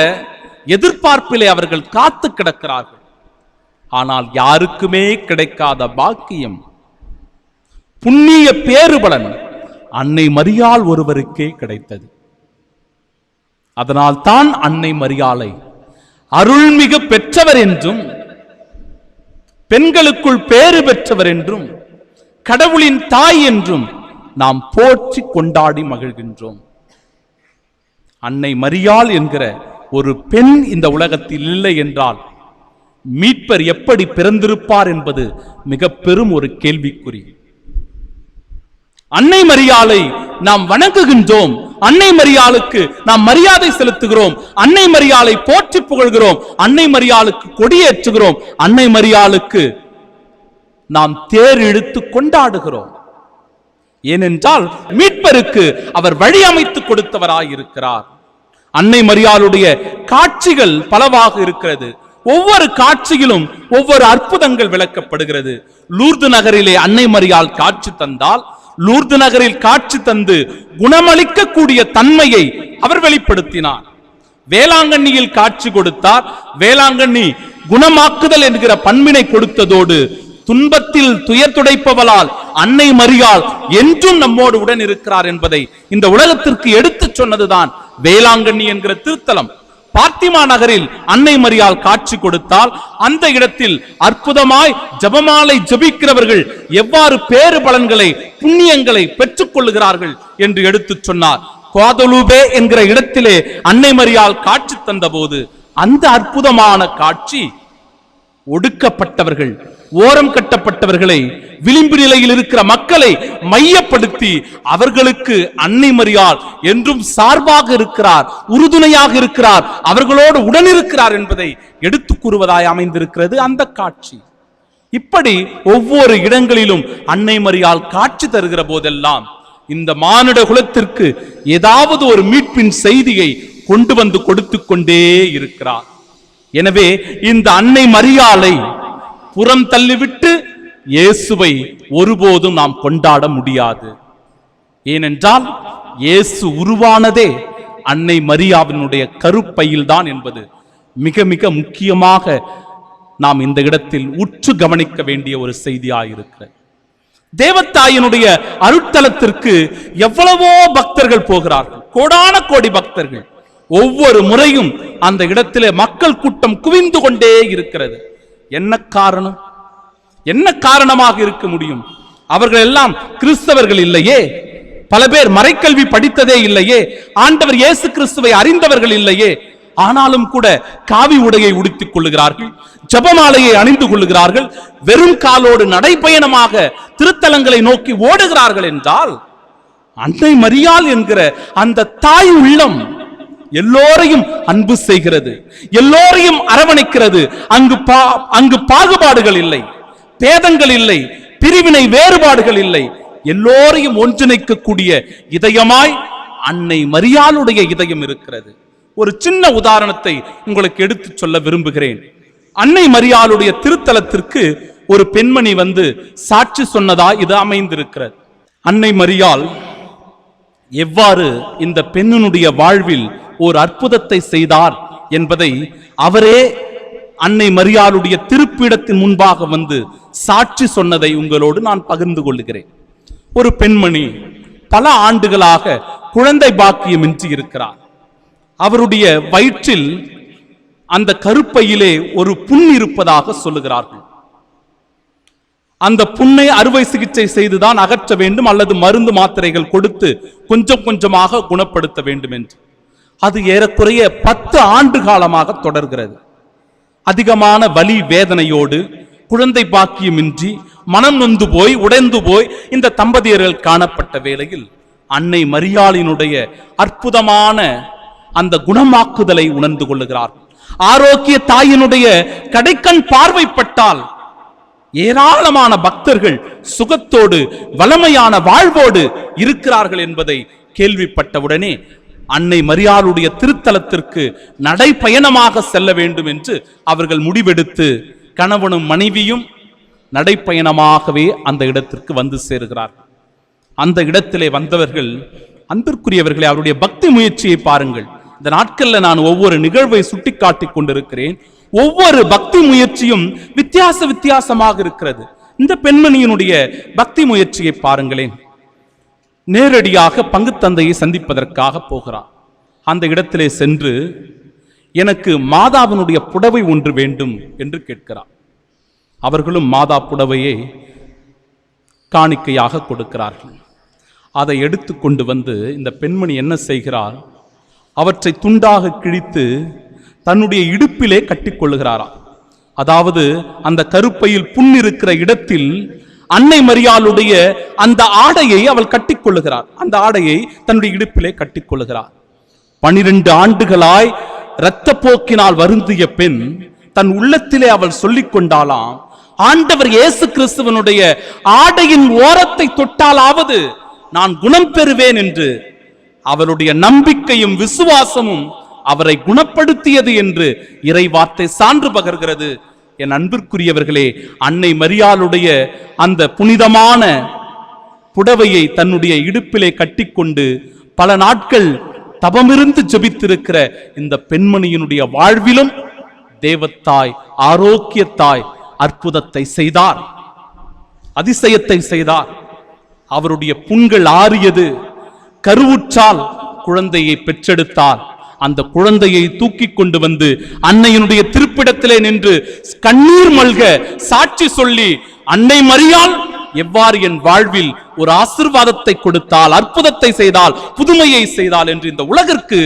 எதிர்பார்ப்பிலே அவர்கள் காத்து கிடக்கிறார்கள். ஆனால் யாருக்குமே கிடைக்காத பாக்கியம், புண்ணிய பேறுபலன் அன்னை மரியாள் ஒருவருக்கே கிடைத்தது. அதனால் தான் அன்னை மரியாளை அருள்மிகு பெற்றவர் என்றும், பெண்களுக்குள் பேறு பெற்றவர் என்றும், கடவுளின் தாய் என்றும் நாம் போற்றி கொண்டாடி மகிழ்கின்றோம். அன்னை மரியாள் என்கிற ஒரு பெண் இந்த உலகத்தில் இல்லை என்றால் மீட்பர் எப்படி பிறந்திருப்பார் என்பது மிக பெரும் ஒரு கேள்விக்குறி. அன்னை மரியாளை நாம் வணங்குகின்றோம், அன்னை மரியாளுக்கு நாம் மரியாதை செலுத்துகிறோம், அன்னை மரியாளை போற்றி புகழ்கிறோம், அன்னை மரியாளுக்கு கொடியேற்றுகிறோம், அன்னை மரியாளுக்கு நாம் தேர் இழுத்து கொண்டாடுகிறோம். ஏனென்றால் மீட்பருக்கு அவர் வழி அமைத்து கொடுத்தவராயிருக்கிறார். அன்னை மரியாளுடைய காட்சிகள் பலவாக இருக்கிறது. ஒவ்வொரு காட்சியிலும் ஒவ்வொரு அற்புதங்கள் விளக்கப்படுகிறது. லூர்து நகரிலே அன்னை மரியாள் காட்சி தந்தால், லூர்து நகரில் காட்சி தந்து குணமளிக்க கூடிய தன்மையை அவர் வெளிப்படுத்தினார். வேளாங்கண்ணியில் காட்சி கொடுத்தார். வேளாங்கண்ணி குணமாக்குதல் என்கிற பண்பினை கொடுத்ததோடு துன்பத்தில் துயர் துடைப்பவளால் அன்னை மரியாள் என்றும் நம்மோடு உடன் இருக்கிறார் என்பதை இந்த உலகத்திற்கு எடுத்துச் சொன்னதுதான் வேளாங்கண்ணி என்கிற திருத்தலம். பார்த்திமா நகரில் அன்னை மரியாள் காட்சி கொடுத்தால் அந்த இடத்தில் அற்புதமாய் ஜெபமாலை ஜெபிக்கிறவர்கள் எவ்வாறு பேறு பலன்களை புண்ணியங்களை பெற்றுக் கொள்ளுகிறார்கள் என்று எடுத்துச் சொன்னார். குவாதலூபே என்கிற இடத்திலே அன்னை மரியாள் காட்சி தந்த போது அந்த அற்புதமான காட்சி ஒடுக்கப்பட்டவர்கள், ஓரம் கட்டப்பட்டவர்களை, விளிம்பு நிலையில் இருக்கிற மக்களை மையப்படுத்தி அவர்களுக்கு அன்னை மரியாள் என்றும் சார்பாக இருக்கிறார், உறுதுணையாக இருக்கிறார், அவர்களோடு உடனிருக்கிறார் என்பதை எடுத்துக் கூறுவதாய் அமைந்திருக்கிறது அந்த காட்சி. இப்படி ஒவ்வொரு இடங்களிலும் அன்னை மரியாள் காட்சி தருகிற போதெல்லாம் இந்த மானிட குலத்திற்கு ஏதாவது ஒரு மீட்பின் செய்தியை கொண்டு வந்து கொடுத்து கொண்டே இருக்கிறார். எனவே இந்த அன்னை மரியாளை புறம் தள்ளிவிட்டு இயேசுவை ஒருபோதும் நாம் கொண்டாட முடியாது. ஏனென்றால் இயேசு உருவானதே அன்னை மரியாவினுடைய கருப்பையில்தான் என்பது மிக மிக முக்கியமாக நாம் இந்த இடத்தில் உற்று கவனிக்க வேண்டிய ஒரு செய்தியாயிருக்கிறது. தேவத்தாயினுடைய அருட்தலத்திற்கு எவ்வளவோ பக்தர்கள் போகிறார்கள், கோடான கோடி பக்தர்கள். ஒவ்வொரு முறையும் அந்த இடத்திலே மக்கள் கூட்டம் குவிந்து கொண்டே இருக்கிறது. என்ன காரணம்? என்ன காரணமாக இருக்க முடியும்? அவர்கள் எல்லாம் கிறிஸ்தவர்கள் இல்லையே, பல பேர் மறைக்கல்வி படித்ததே இல்லையே, ஆண்டவர் இயேசு கிறிஸ்துவை அறிந்தவர்கள் இல்லையே. ஆனாலும் கூட காவி உடையை உடுத்திக் கொள்ளுகிறார்கள், ஜெபமாலையை அணிந்து கொள்ளுகிறார்கள், வெறும் காலோடு நடைபயணமாக திருத்தலங்களை நோக்கி ஓடுகிறார்கள் என்றால் அன்னை மரியாள் என்கிற அந்த தாய் உள்ளம் எல்லோரையும் அன்பு செய்கிறது, எல்லோரையும் அரவணைக்கிறது. அங்கு பாகுபாடுகள் இல்லை, பேதங்கள் இல்லை, பிரிவினை வேறுபாடுகள் இல்லை. எல்லோரையும் ஒன்றிணைக்கக்கூடிய இதயமாய் அன்னை மரியாளுடைய இதயம் இருக்கிறது. ஒரு சின்ன உதாரணத்தை உங்களுக்கு எடுத்து சொல்ல விரும்புகிறேன். அன்னை மரியாளுடைய திருத்தலத்திற்கு ஒரு பெண்மணி வந்து சாட்சி சொன்னதா இது அமைந்திருக்கிறது. அன்னை மரியாள் எவ்வாறு இந்த பெண்ணினுடைய வாழ்வில் ஒரு அற்புதத்தை செய்தார் என்பதை அவரே அன்னை மரியாளுடைய திருப்பீடத்தின் முன்பாக வந்து சாட்சி சொன்னதை உங்களோடு நான் பகிர்ந்து கொள்ளுகிறேன். ஒரு பெண்மணி பல ஆண்டுகளாக குழந்தை பாக்கியமின்றி இருக்கிறார். அவருடைய வயிற்றில் அந்த கருப்பையிலே ஒரு புண் இருப்பதாக சொல்லுகிறார்கள். அந்த புண்ணை அறுவை சிகிச்சை செய்துதான் அகற்ற வேண்டும் அல்லது மருந்து மாத்திரைகள் கொடுத்து கொஞ்சம் கொஞ்சமாக குணப்படுத்த வேண்டும் என்று. அது ஏறக்குறைய 10 ஆண்டு காலமாக தொடர்கிறது. அதிகமான வலி வேதனையோடு குழந்தை பாக்கியமின்றி மனம் நொந்து போய் உடைந்து போய் இந்த தம்பதியர்கள் காணப்பட்ட வேளையில் அன்னை மரியாளினுடைய அற்புதமான அந்த குணமாக்குதலை உணர்ந்து கொள்ளுகிறார்கள். ஆரோக்கிய தாயினுடைய கடைக்கண் பார்வைப்பட்டால் ஏராளமான பக்தர்கள் சுகத்தோடு வளமையான வாழ்வோடு இருக்கிறார்கள் என்பதை கேள்விப்பட்டவுடனே அன்னை மரியாளுடைய திருத்தலத்திற்கு நடைப்பயணமாக செல்ல வேண்டும் என்று அவர்கள் முடிவெடுத்து கணவனும் மனைவியும் நடைப்பயணமாகவே அந்த இடத்திற்கு வந்து சேருகிறார்கள். அந்த இடத்திலே வந்தவர்கள், அன்பிற்குரியவர்களே, அவருடைய பக்தி முயற்சியை பாருங்கள். இந்த நாட்கள்ல நான் ஒவ்வொரு நிகழ்வை சுட்டிக்காட்டிக் கொண்டிருக்கிறேன். ஒவ்வொரு பக்தி முயற்சியும் வித்தியாசமாக இருக்கிறது. இந்த பெண்மணியினுடைய பக்தி முயற்சியை பாருங்களேன். நேரடியாக பங்கு தந்தையை சந்திப்பதற்காக போகிறார். அந்த இடத்திலே சென்று எனக்கு மாதாவினுடைய புடவை ஒன்று வேண்டும் என்று கேட்கிறார். அவர்களும் மாதா புடவையை காணிக்கையாக கொடுக்கிறார்கள். அதை எடுத்து கொண்டு வந்து இந்த பெண்மணி என்ன செய்கிறார்? அவற்றை துண்டாக கிழித்து தன்னுடைய இடுப்பிலே கட்டிக்கொள்ளுகிறாராம். அதாவது அந்த கருப்பையில் புண் இருக்கிற இடத்தில் அன்னை மரியாளுடைய அந்த ஆடையை அவள் கட்டிக்கொள்ளுகிறார். அந்த ஆடையை தன்னுடைய இடுப்பிலே கட்டிக்கொள்ளுகிறார். 12 ஆண்டுகளாய் இரத்த போக்கினால் வருந்திய பெண் தன் உள்ளத்திலே அவள் சொல்லிக் கொண்டாலாம், ஆண்டவர் இயேசு கிறிஸ்துவனுடைய ஆடையின் ஓரத்தை தொட்டாலாவது நான் குணம் பெறுவேன் என்று. அவளுடைய நம்பிக்கையும் விசுவாசமும் அவரை குணப்படுத்தியது என்று இறைவார்த்தை சான்று பகர்கிறது. என் அன்பிற்குரியவர்களே, அன்னை மரியாளுடைய அந்த புனிதமான புடவையை தன்னுடைய இடுப்பிலே கட்டிக்கொண்டு பல நாட்கள் தபமிருந்து ஜெபித்திருக்கிற இந்த பெண்மணியினுடைய வாழ்விலும் தேவத்தாய், ஆரோக்கியத்தாய் அற்புதத்தை செய்தார், அதிசயத்தை செய்தார். அவருடைய புண்கள் ஆறியது, கருவுற்றால் குழந்தையை பெற்றெடுத்தார். அந்த குழந்தையை தூக்கி கொண்டு வந்து அன்னையினுடைய திருப்பிடத்திலே நின்று கண்ணீர் மல்க சாட்சி சொல்லி, அன்னை மரியாள் எவ்வாறு என் வாழ்வில் ஒரு ஆசீர்வாதத்தை கொடுத்தால், அற்புதத்தை செய்தால், புதுமையை செய்தால் என்று இந்த உலகிற்கு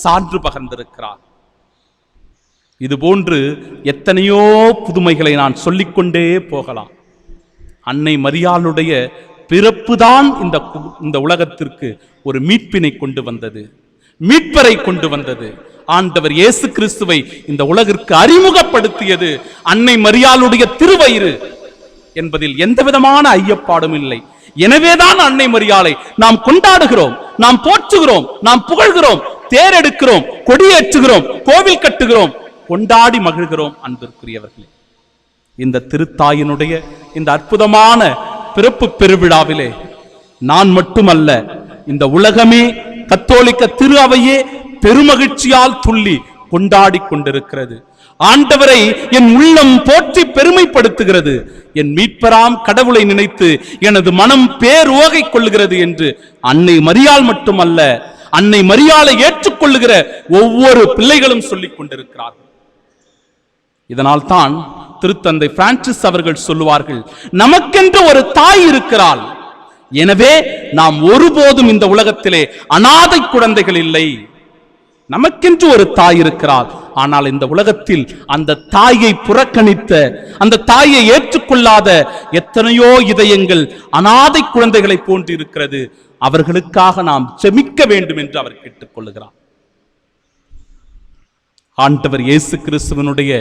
சான்று பகர்ந்திருக்கிறார். இதுபோன்று எத்தனையோ புதுமைகளை நான் சொல்லிக்கொண்டே போகலாம். அன்னை மரியாளுடைய பிறப்புதான் இந்த உலகத்திற்கு ஒரு மீட்பினை கொண்டு வந்தது, மீட்பரை கொண்டு வந்தது. ஆண்டவர் இயேசு கிறிஸ்துவை இந்த உலகிற்கு அறிமுகப்படுத்தியது அன்னை மரியாளுடைய திருவயிறு என்பதில் எந்த விதமான ஐயப்பாடும் இல்லை. எனவேதான் அன்னை மரியாளை நாம் கொண்டாடுகிறோம், நாம் போற்றுகிறோம், நாம் புகழ்கிறோம், தேரெடுக்கிறோம், கொடியேற்றுகிறோம், கோவில் கட்டுகிறோம், கொண்டாடி மகிழ்கிறோம். அன்பிற்குரியவர்களே, இந்த திருத்தாயினுடைய இந்த அற்புதமான பிறப்பு பெருவிழாவிலே நான் மட்டுமல்ல, இந்த உலகமே, கத்தோலிக்க திரு அவையே பெருமகிழ்ச்சியால் துள்ளி கொண்டாடி கொண்டிருக்கிறது. ஆண்டவரை என் உள்ளம் போற்றி பெருமைப்படுத்துகிறது. என் மீட்பராம் கடவுளை நினைத்து எனது மனம் பேருவகை கொள்ளுகிறது என்று அன்னை மரியாள் மட்டுமல்ல, அன்னை மரியாளை ஏற்றுக்கொள்ளுகிற ஒவ்வொரு பிள்ளைகளும் சொல்லிக் கொண்டிருக்கிறார்கள். இதனால் தான் திருத்தந்தை பிரான்சிஸ் அவர்கள் சொல்லுவார்கள், நமக்கென்று ஒரு தாய் இருக்கிறாள், எனவே நாம் ஒருபோதும் இந்த உலகத்திலே அனாதை குழந்தைகள் இல்லை. நமக்கென்று ஒரு தாய் இருக்கிறாள், ஆனால் இந்த உலகத்தில் அந்த தாயை புறக்கணித்த, அந்த தாயை ஏற்றுக்கொள்ளாத எத்தனையோ இதயங்கள் அனாதை குழந்தைகளை போன்று இருக்கிறது. அவர்களுக்காக நாம் ஜெபிக்க வேண்டும் என்று அவர் கேட்டுக்கொள்ளுகிறார். ஆண்டவர் இயேசு கிறிஸ்துவனுடைய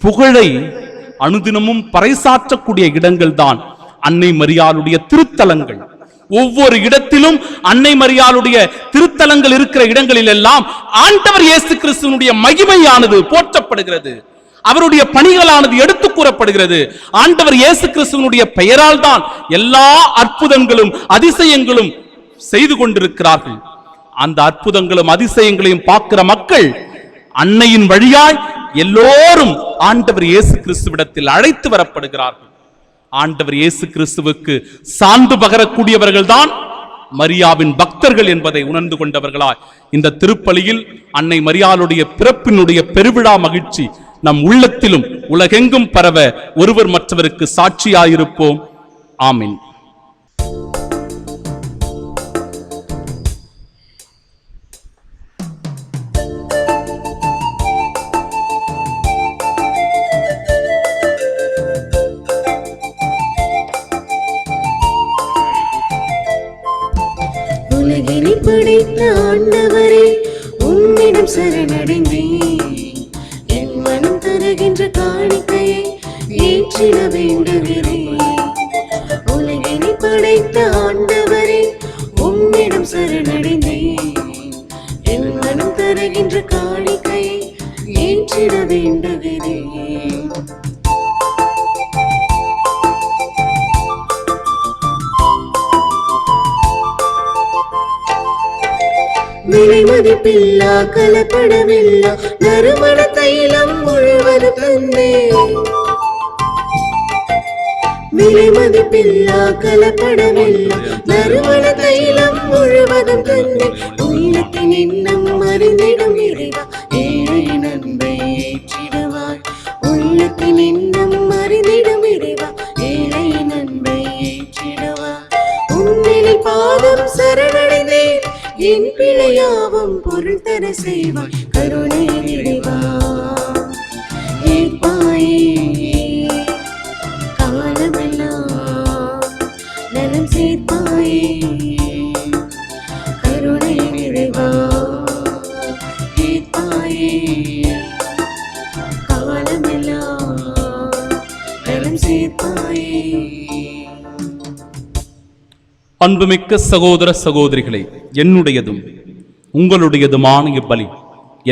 புகழை அனுதினமும் பறைசாற்றக்கூடிய இடங்கள் தான் அன்னை மரியாளுடைய திருத்தலங்கள். ஒவ்வொரு இடத்திலும் அன்னை மரியாளுடைய திருத்தலங்கள் இருக்கிற இடங்களில் எல்லாம் ஆண்டவர் இயேசு கிறிஸ்துவனுடைய மகிமையானது போற்றப்படுகிறது, அவருடைய பணிகளானது எடுத்து கூறப்படுகிறது. ஆண்டவர் இயேசு கிறிஸ்துவனுடைய பெயரால் தான் எல்லா அற்புதங்களும் அதிசயங்களும் செய்து கொண்டிருக்கிறார்கள். அந்த அற்புதங்களும் அதிசயங்களையும் பார்க்கிற மக்கள் அன்னையின் வழியாய் எல்லோரும் ஆண்டவர் இயேசு கிறிஸ்துவிடத்தில் அழைத்து வரப்படுகிறார்கள். ஆண்டவர் இயேசு கிறிஸ்துவுக்கு சான்று பகரக்கூடியவர்கள் தான் மரியாவின் பக்தர்கள் என்பதை உணர்ந்து கொண்டவர்களாய் இந்த திருப்பலியில் அன்னை மரியாளுடைய பிறப்பினுடைய பெருவிழா மகிழ்ச்சி நம் உள்ளத்திலும் உலகெங்கும் பரவ ஒருவர் மற்றவருக்கு சாட்சியாயிருப்போம். ஆமீன். உலகினை படைத்த ஆண்டவரே, உம்மிடம் சரணடைந்தேன். என் மனம் தருகின்ற காணிக்கையை ஏற்றிட வேண்டுகிறேன். உலகினை படைத்த ஆண்டவரே, உம்மிடம் சரணடைந்தேன். என் மனம் தருகின்ற காணிக்கையை ஏற்றிட வேண்டுகிறேன். விலை மதிப்பில்லா கலப்படமில்லா நறுமண தைலம் முழுவதும் தந்தே. விலை மதிப்பில்லா கலப்படமில்லா நறுமண தைலம் முழுவதும் தந்தே. உள்ளத்தின் எண்ணம் அறிந்திடும் இறைவா, ஏழை நன்மை ஏற்றிடுவாய். உள்ளத்தின் எண்ணம் அறிந்திடும் இறைவா, ஏழை நன்மை ஏற்றிடுவாய். உன்னிலை பாதம் சரணடைந்தேன், என் பிழையாவும் பொருள் தர செய்வாய். கருணை நிறைவா ஏற்பாயே, காலமெல்லாம் நலம் சேர்ப்பாயே. கருணை நிறைவா ஏற்பாயே, காலமெல்லாம் நலம் சேர்ப்பாயே. அன்புமிக்க சகோதர சகோதரிகளை, என்னுடையதும் உங்களுடையதுமான இப்பலி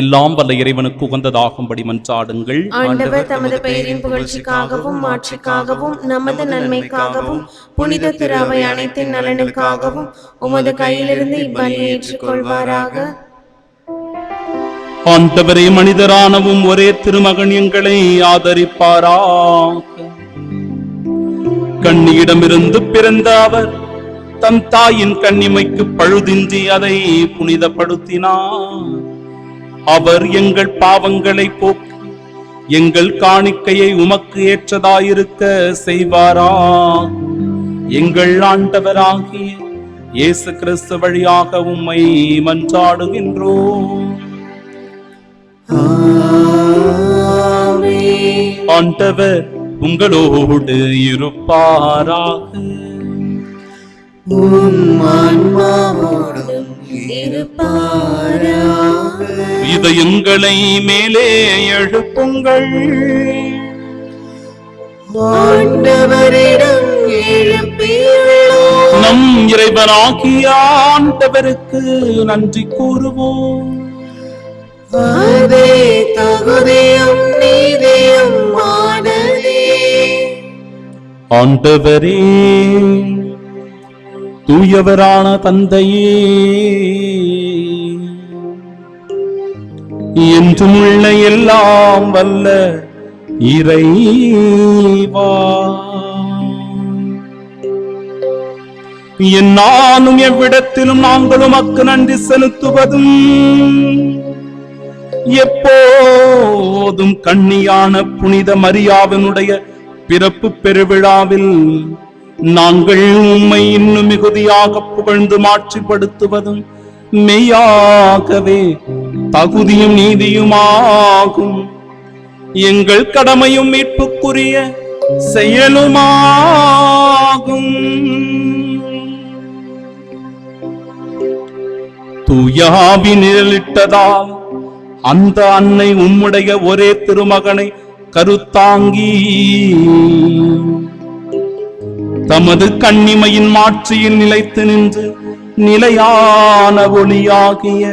எல்லாம் வல்ல இறைவனுக்கு உகந்ததாகும்படி மன்றாடுங்கள். ஆண்டவர் தமது பெயரின் புகழ்ச்சிக்காகவும் மாட்சிக்காகவும் நமது நன்மைக்காகவும் புனித திரு அவை அனைத்தின் நலனுக்காகவும் உமது கையிலிருந்து இப்பலியை ஏற்றுக்கொள்வாராக. ஆண்டவரே, மனிதரானவும் ஒரே திருமகன் எங்களை ஆதரிப்பாராக. கண்ணியிடமிருந்து பிறந்த அவர் தம் தாயின் கண்ணிமைக்கு பழுதின்றி அதை புனிதப்படுத்தினார். அவர் எங்கள் பாவங்களை போக்கி எங்கள் காணிக்கையை உமக்கு ஏற்றதாயிருக்க செய்வாரா. எங்கள் ஆண்டவராகிய இயேசு கிறிஸ்து வழியாக உம்மை மன்றாடுகின்றோம். ஆண்டவர் உங்களோடு இருப்பாராக. இதயங்களை மேலே எழுப்புங்கள். ஆண்டவரிடம் எழுப்பியுள்ளோம். நம் இறைவனாகிய ஆண்டவருக்கு நன்றி கூறுவோம். அதே தகுதியும் நீதியும் ஆனதே. ஆண்டவரே, தூயவரான தந்தையே, என்றும் உள்ள எல்லாம் வல்ல இறைவா, என்னாலும் எவ்விடத்திலும் நாங்கள் உமக்கு நன்றி செலுத்துவதும் எப்போதும் கன்னியான புனித மரியாவினுடைய பிறப்பு பெருவிழாவில் நாங்கள் உம்மை இன்னும் மிகுதியாக புகழ்ந்து மாட்சிப்படுத்துவதும் மெய்யாகவே தகுதியும் நீதியுமாகும். எங்கள் கடமையும் மீட்புக்குரிய செயலுமாகும். தூயாவி நிழலிட்டதால் அந்த அன்னை உம்முடைய ஒரே திருமகனை கருத்தாங்கி தமது கன்னிமையின் மாட்சியில் நிலைத்து நின்று நிலையான ஒளியாகிய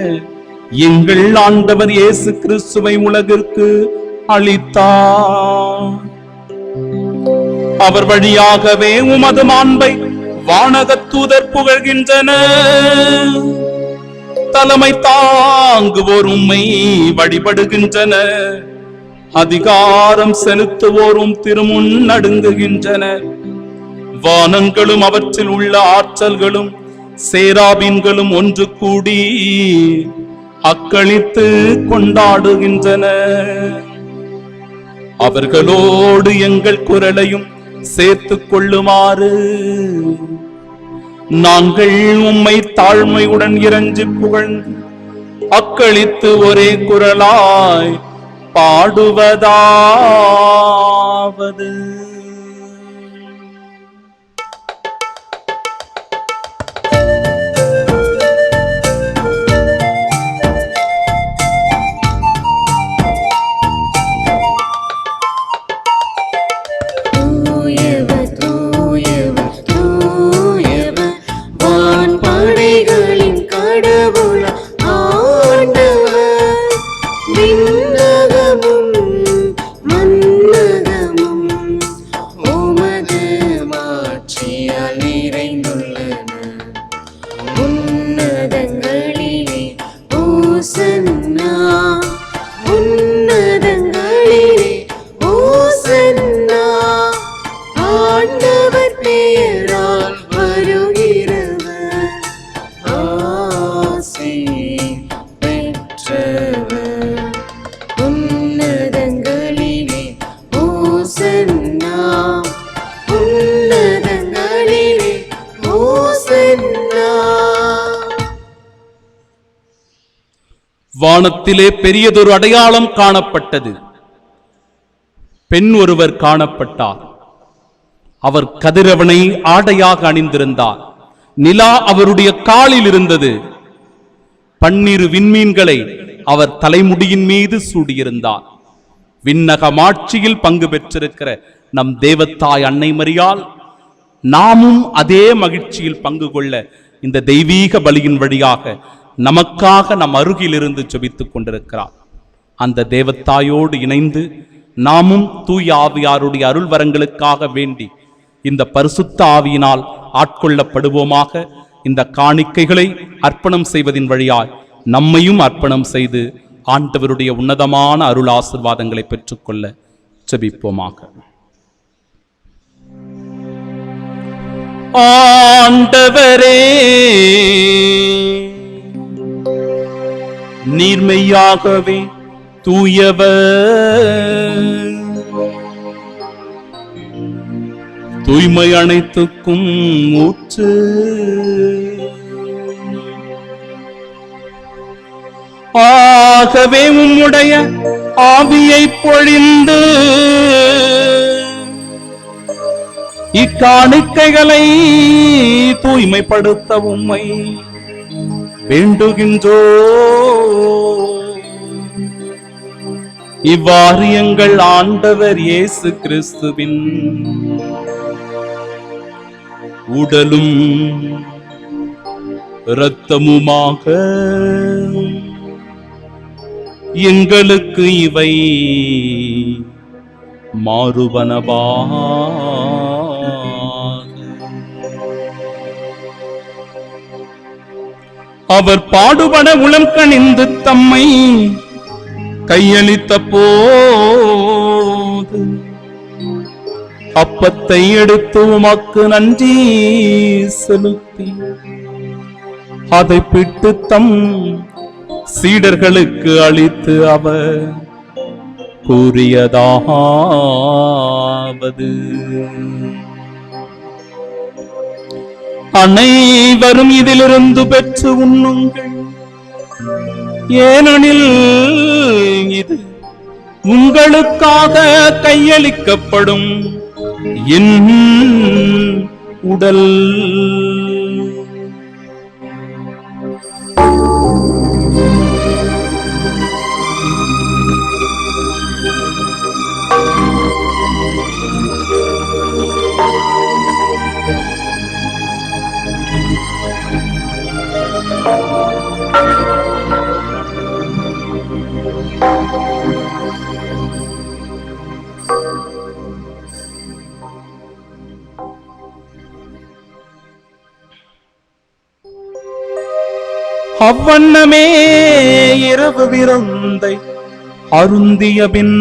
எங்கள் ஆண்டவர் இயேசு கிறிஸ்துவை உலகிற்கு அளித்தார். அவர் வழியாகவே உமது மாண்பை வானகத் தூதர் புகழ்கின்றனர். தலைமை தாங்குவோர் உம்மை வழிபடுகின்றனர். அதிகாரம் செலுத்துவோரும் திருமுன் நடுங்குகின்றனர். வானங்களும் அவற்றில் உள்ள ஆற்றல்களும் சேராபீன்களும் ஒன்று கூடி அக்களித்து கொண்டாடுகின்றனர். அவர்களோடு எங்கள் குரலையும் சேர்த்துக் கொள்ளுமாறு நாங்கள் உம்மை தாழ்மையுடன் இறைஞ்சி புகழ்ந்து அக்களித்து ஒரே குரலாய் பாடுவதாவது. வானத்திலே பெரியதொரு அடையாளம் காணப்பட்டது. பெண் ஒருவர் காணப்பட்டார். அவர் கதிரவனை ஆடையாக அணிந்திருந்தார். நிலா அவருடைய காலில் இருந்தது. 12 விண்மீன்களை அவர் தலைமுடியின் மீது சூடியிருந்தார். விண்ணக மாட்சியில் பங்கு பெற்றிருக்கிற நம் தேவத்தாய் அன்னை மரியாள் நாமும் அதே மகிழ்ச்சியில் பங்கு கொள்ள இந்த தெய்வீக பலியின் வழியாக நமக்காக நம் அருகில் இருந்து ஜெபித்துக் கொண்டிருக்கிறார். அந்த தேவத்தாயோடு இணைந்து நாமும் தூய ஆவியாருடைய அருள் வரங்களுக்காக வேண்டி இந்த பரிசுத்த ஆவியினால் ஆட்கொள்ளப்படுவோமாக. இந்த காணிக்கைகளை அர்ப்பணம் செய்வதின் வழியாய் நம்மையும் அர்ப்பணம் செய்து ஆண்டவருடைய உன்னதமான அருள் ஆசீர்வாதங்களை பெற்றுக்கொள்ள ஜெபிப்போமாக. ஆண்டவரே, நீர்மையாகவே தூயவர், தூய்மை அனைத்துக்கும் ஊற்று. ஆகவே உம்முடைய ஆவியை பொழிந்து இக்காணிக்கைகளை தூய்மைப்படுத்த உம்மை வேண்டுகின்றோ. இவ்வாறு எங்கள் ஆண்டவர் இயேசு கிறிஸ்துவின் உடலும் இரத்தமுமாக எங்களுக்கு இவை மாறுவனவா. அவர் பாடுபட உளம் கனிந்து தம்மை கையளித்த போது அப்பத்தை எடுத்து உமக்கு நன்றி செலுத்தி அதை பிட்டு தம் சீடர்களுக்கு அளித்து அவர் கூறியதாவது, அனைவரும் இதிலிருந்து பெற்று உண்ணுங்கள், ஏனெனில் இது உங்களுக்காக கையளிக்கப்படும் என் உடல். அவ்வண்ணமே இரவு விருந்தை அருந்திய பின்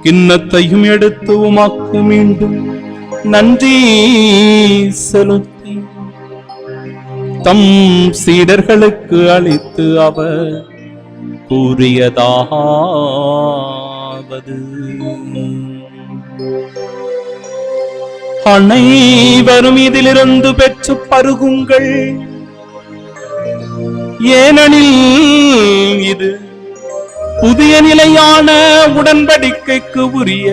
கிண்ணத்தையும் எடுத்து உமக்கு மீண்டும் நன்றி செலுத்தி தம் சீடர்களுக்கு அளித்து அவர் கூறியதாவது, அனைவரும் இதிலிருந்து பெற்று பருகுங்கள், ஏனெனில் இது புதிய நிலையான உடன்படிக்கைக்கு உரிய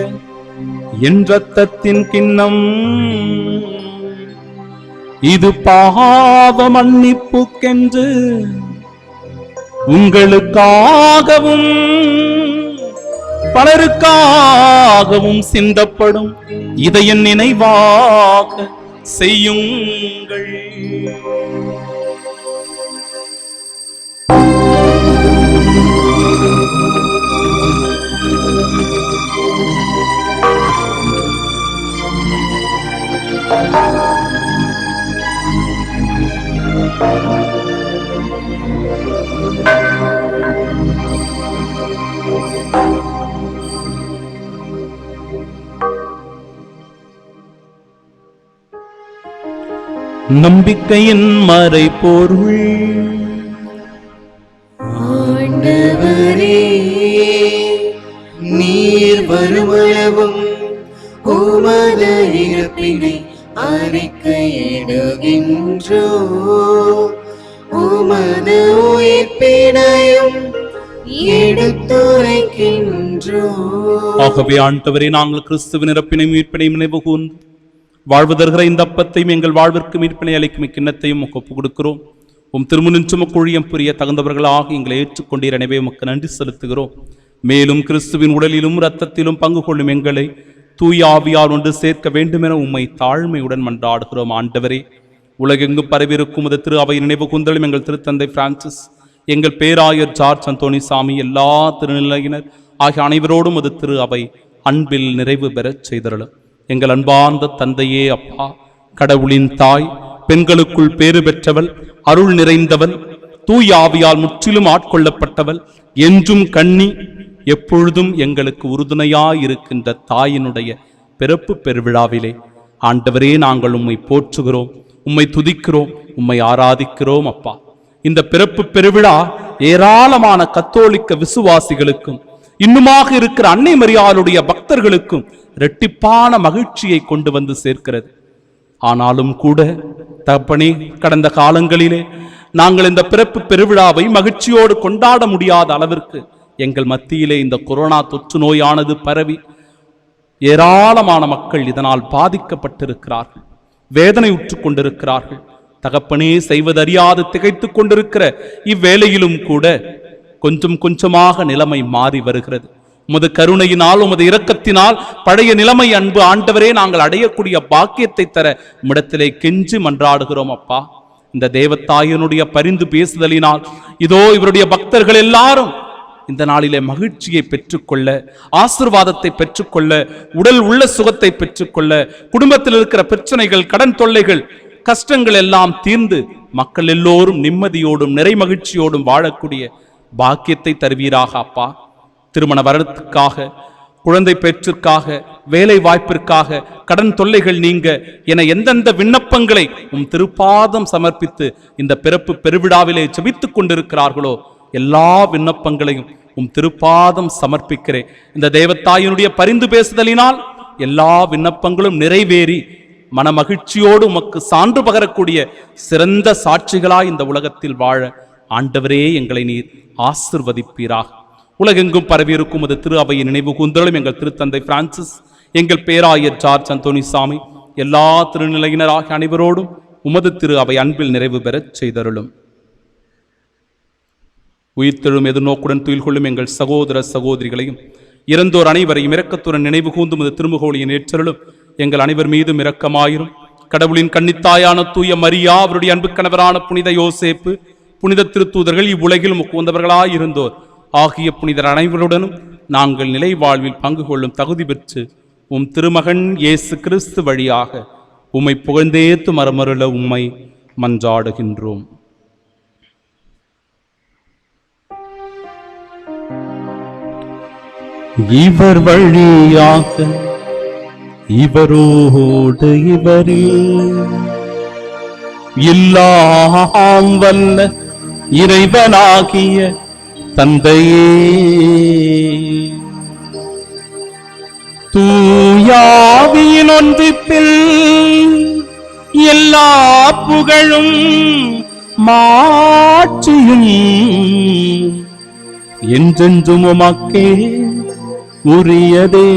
என் இரத்தத்தின் கிண்ணம். இது பாவ மன்னிப்புக்கென்று உங்களுக்காகவும் பலருக்காகவும் சிந்தப்படும். இதை என் நினைவாக செய்யுங்கள். நம்பிக்கையின் மறைபொருள். ஆண்டவரே, நீர் வருமளவும் உமது இறப்பினை அறிக்கையிடுகின்றோ, உமது உயிர்ப்பினையும் எடுத்துரைக்கின்றோ. ஆகவே ஆண்டவரே, நாங்கள் கிறிஸ்துவின் இறப்பினையும் உயிர்ப்பினையும் நினைவு கூர்ந்து வாழ்வதற்கிற இந்த அப்பத்தையும் எங்கள் வாழ்விற்கு மீட்பினை அளிக்கும் இக்கிண்ணத்தையும் ஒப்புக் கொடுக்கிறோம். உம் திருமுனின்றும் ஊழியம் புரிய தகுந்தவர்களாக எங்களை ஏற்றுக்கொண்டீர். எனவே உமக்கு நன்றி செலுத்துகிறோம். மேலும் கிறிஸ்துவின் உடலிலும் இரத்தத்திலும் பங்கு கொள்ளும் எங்களை தூய ஆவியால் ஒன்று சேர்க்க வேண்டும் என உம்மை தாழ்மையுடன் மன்றாடுகிறோம். ஆண்டவரே, உலகெங்கும் பரவிருக்கும் உமது திரு அவை நினைவு கூந்தலும் எங்கள் திருத்தந்தை பிரான்சிஸ், எங்கள் பேராயர் ஜார்ஜ் அந்தோணி சாமி, எல்லா திருநிலையினர் ஆகிய அனைவரோடும் அது திரு அவை அன்பில் நிறைவு பெறச் செய்தருளும். எங்கள் அன்பார்ந்த தந்தையே, அப்பா, கடவுளின் தாய், பெண்களுக்குள் பேறு பெற்றவள், அருள் நிறைந்தவள், தூய ஆவியால் முற்றிலும் ஆட்கொள்ளப்பட்டவள், என்றும் கண்ணி, எப்பொழுதும் எங்களுக்கு உறுதுணையாயிருக்கின்ற தாயினுடைய பிறப்பு பெருவிழாவிலே ஆண்டவரே, நாங்கள் உம்மை போற்றுகிறோம், உம்மை துதிக்கிறோம், உம்மை ஆராதிக்கிறோம். அப்பா, இந்த பிறப்பு பெருவிழா ஏராளமான கத்தோலிக்க விசுவாசிகளுக்கும் இன்னுமாக இருக்கிற அன்னை மரியாளுடைய பக்தர்களுக்கும் இரட்டிப்பான மகிழ்ச்சியை கொண்டு வந்து சேர்க்கிறது. ஆனாலும் கூட தகப்பனே, கடந்த காலங்களிலே நாங்கள் இந்த பிறப்பு பெருவிழாவை மகிழ்ச்சியோடு கொண்டாட முடியாத அளவிற்கு எங்கள் மத்தியிலே இந்த கொரோனா தொற்று நோயானது பரவி ஏராளமான மக்கள் இதனால் பாதிக்கப்பட்டிருக்கிறார்கள், வேதனை உற்றுக் கொண்டிருக்கிறார்கள். தகப்பனே, செய்வதறியாது திகைத்துக் கொண்டிருக்கிற இவ்வேளையிலும் கூட கொஞ்சம் கொஞ்சமாக நிலைமை மாறி வருகிறது. உமது கருணையினால், உமது இரக்கத்தினால் பழைய நிலைமை அன்பு ஆண்டவரே நாங்கள் அடையக்கூடிய பாக்கியத்தை தர உம்மிடத்திலே கெஞ்சி மன்றாடுகிறோம். அப்பா, இந்த தேவத்தாயனுடைய பரிந்து பேசுதலினால் இதோ இவருடைய பக்தர்கள் எல்லாரும் இந்த நாளிலே மகிழ்ச்சியை பெற்றுக்கொள்ள, ஆசீர்வாதத்தை பெற்றுக்கொள்ள, உடல் உள்ள சுகத்தை பெற்றுக்கொள்ள, குடும்பத்தில் இருக்கிற பிரச்சனைகள், கடன் தொல்லைகள், கஷ்டங்கள் எல்லாம் தீர்ந்து மக்கள் எல்லோரும் நிம்மதியோடும் நிறை மகிழ்ச்சியோடும் வாழக்கூடிய பாக்கியத்தை தருவீராக. அப்பா, திருமண வரத்துக்காக, குழந்தை பேற்றிற்காக, வேலை வாய்ப்பிற்காக, கடன் தொல்லைகள் நீங்க என எந்தெந்த விண்ணப்பங்களை திருப்பாதம் சமர்ப்பித்து இந்த பிறப்பு பெருவிழாவிலே ஜெபித்துக் கொண்டிருக்கிறார்களோ எல்லா விண்ணப்பங்களையும் திருப்பாதம் சமர்ப்பிக்கிறேன். இந்த தேவத்தாயினுடைய பரிந்து பேசுதலினால் எல்லா விண்ணப்பங்களும் நிறைவேறி மனமகிழ்ச்சியோடு உமக்கு சான்று பகரக்கூடிய சிறந்த சாட்சிகளாய் இந்த உலகத்தில் வாழ ஆண்டவரே எங்களை நீர் ஆசிர்வதிப்பீராக. உலகெங்கும் பரவியிருக்கும் அது திரு அவையின் நினைவு கூந்தலும் எங்கள் திருத்தந்தை பிரான்சிஸ், எங்கள் பேராயர் ஜார்ஜ் அந்தோனிசாமி, எல்லா திருநிலையினராகிய அனைவரோடும் உமது திரு அவை அன்பில் நிறைவு பெறச் செய்தருளும். உயிர்த்தெழும் எதிர்நோக்குடன் துயில் கொள்ளும் எங்கள் சகோதர சகோதரிகளையும் இறந்தோர் அனைவரையும் இரக்கத்துடன் நினைவு கூர்ந்தும் அது திருமுகோலியின் ஏற்றருளும். எங்கள் அனைவர் மீதும் இரக்கமாயிரும். கடவுளின் கன்னித்தாயான தூய மரியா, அவருடைய அன்பு கணவரான புனித யோசேப்பு, புனித திருத்தூதர்கள், இவ்வுலகில் உகந்தவர்களாயிருந்தோர் ஆகிய புனிதர் அனைவருடனும் நாங்கள் நிலை வாழ்வில் பங்கு கொள்ளும் தகுதி பெற்று திருமகன் இயேசு கிறிஸ்து வழியாக உம்மை புகழ்ந்தேத்து மரமருள உம்மை மன்றாடுகின்றோம். இவர் வழியாக, இவரோடு இவரில் எல்லாம் வல்ல இறைவனாகிய தந்தையே, தூயாவியின் ஒன்றிப்பில் எல்லா புகழும் மாட்சியும் என்றென்றும் உமக்கே உரியதே.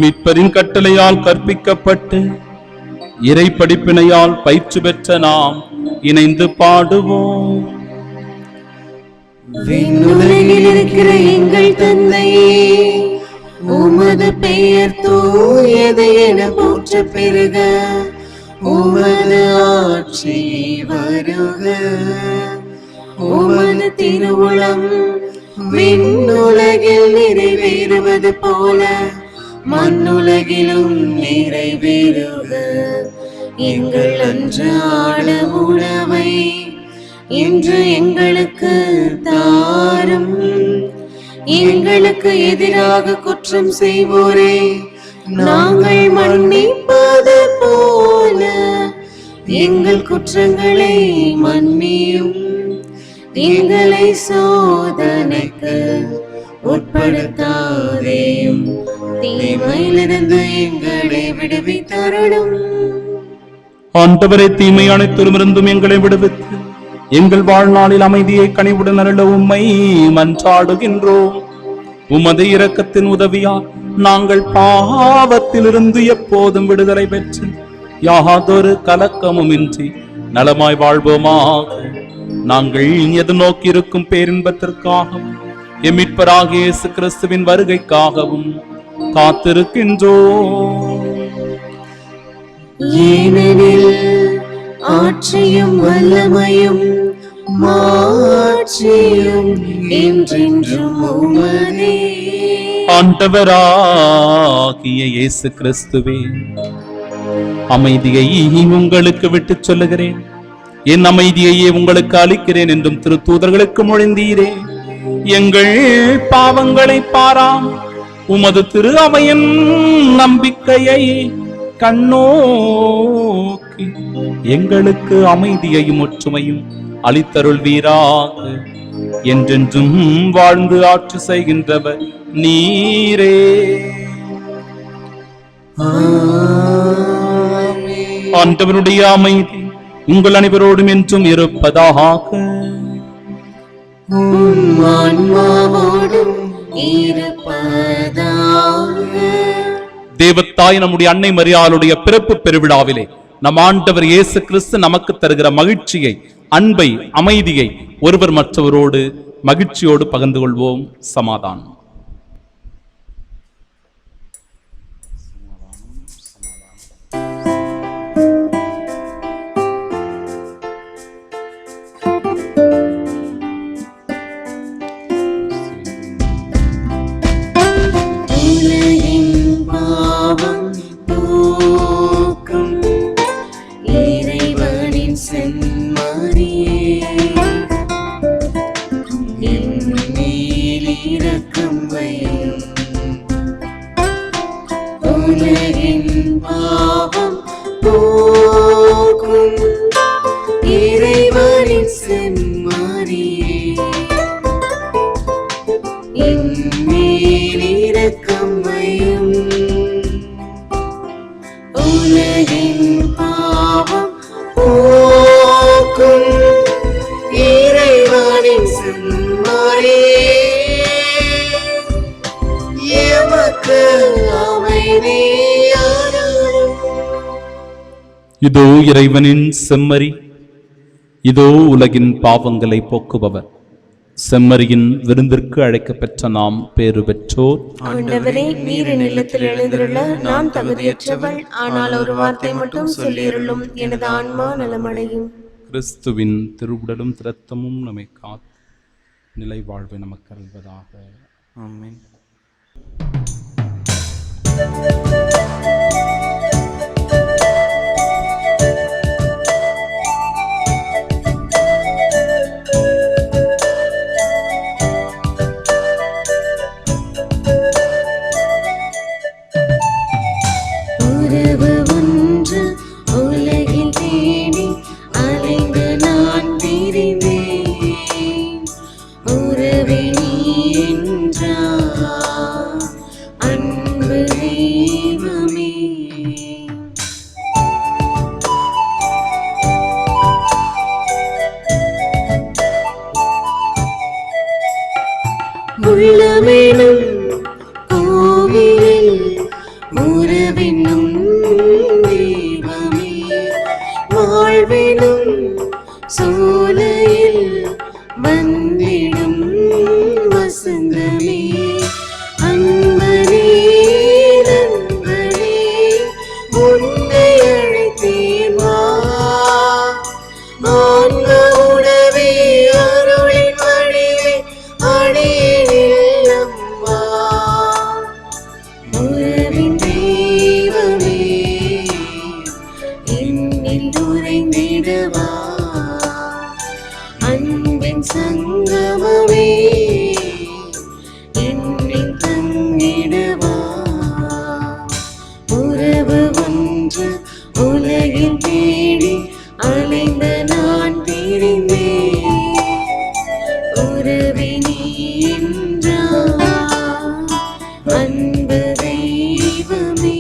மீட்பரின் கட்டளையால் கற்பிக்கப்பட்டு இறை படிப்பினையால் பயிற்சி பெற்ற நாம் இணைந்து பாடுவோம். விண்ணுலகில் இருக்கிற எங்கள் தந்தையே, உமது பெயர் தூயது என போற்ற பெருக, உமது ஆட்சி வருக, உமது திருவுளம் விண்ணுலகில் நிறைவேறுவது போல மண்ணுலகிலும் நிறைவேறுக. எங்கள் அன்றாட உணவை இன்று எங்களுக்கு தாரும். எங்களுக்கு எதிராக குற்றம் செய்வோரே நாங்கள் மன்னிப்பது போல எங்கள் குற்றங்களை மன்னியும். எங்களை சோதனைக்கு உட்படுத்தாதேயும், தீமையிலிருந்து எங்களை விடுவித்தருளும். ஆண்டவரே, தீமை அனைத்திலுமிருந்தும் எங்களை விடுவித்து எங்கள் வாழ்நாளில் அமைதியை கனிவுடன் அருள உம்மை மன்றாடுகின்றோம். உமது இரக்கத்தின் உதவியால் நாங்கள் பாவத்திலிருந்து எப்போதும் விடுதலை பெற்று யாதொரு கலக்கமுமின்றி நலமாய் வாழ்வோமாக. நாங்கள் எதிர்நோக்கி இருக்கும் பேரின்பத்திற்காகவும் எம்மிட்பராகிய இயேசு கிறிஸ்துவின் வருகைக்காகவும் காத்திருக்கின்றோம். ஏனெனில் ஆட்சியும் வல்லமையும் மாட்சியும் என்றென்றும் உமதே. ஆண்டவராகிய இயேசு கிறிஸ்துவே, அமைதியை உங்களுக்கு விட்டுச் சொல்லுகிறேன், என் அமைதியையே உங்களுக்கு அளிக்கிறேன் என்றும் திருத்தூதர்களுக்கு மொழிந்தீரே. எங்கள் பாவங்களை பாராம் உமது திரு அவையின் நம்பிக்கையை கண்ணோக்கி எங்களுக்கு அமைதியையும் ஒற்றுமையும் அளித்தருள்வீராக. என்றென்றும் வாழ்ந்து ஆட்சி செய்கின்றவர் நீரே. ஆண்டவருடைய அமைதி உங்கள் அனைவரோடும் என்றும் இருப்பதாக. தேவத்தாய் நம்முடைய அன்னை மரியாளுடைய பிறப்பு பெருவிழாவிலே நம் ஆண்டவர் இயேசு கிறிஸ்து நமக்கு தருகிற மகிழ்ச்சியை, அன்பை, அமைதியை ஒருவர் மற்றவரோடு மகிழ்ச்சியோடு பகிர்ந்து கொள்வோம். சமாதானம். இதோ இறைவனின் செம்மறி, இதோ உலகின் பாவங்களை போக்குபவர். செம்மறியின் விருந்திற்கு அழைக்கப்பெற்ற நாம் பேறு பெற்றோர். ஆண்டவரே, நீர் என் இல்லத்தில் எழுந்துள்ள நான் தகுதியற்றவள், ஆனால் ஒரு வார்த்தை மட்டும் சொல்லியருளும், எனது ஆன்மா நலமடையும். கிறிஸ்துவின் திருவுடலும் இரத்தமும் நம்மை காத்து நிலை வாழ்வை நமக்கு அருள்வதாக. ஆமென். உள்ளமெனும் கோவிலில் உறவென்னும் தெய்வமே, வாழ்வெனும் சோலையில் வந்திடும் வசந்தமே, அன்பனே நண்பனே உன்னை அழைத்தேன் வா, ஆன்ம உணவே அருளின் வடிவே அடியேனில் அம்மா. உறவின் தெய்வமே என்னில் உறைந்திடவா, அன்பின் சங்கமமே என்னில் தங்கிடவா. உறவு ஒன்று உலகில் தேடி அலைந்த நான் பிரிந்தேன், உறவே நீ என்றாய், அன்பு தெய்வமே.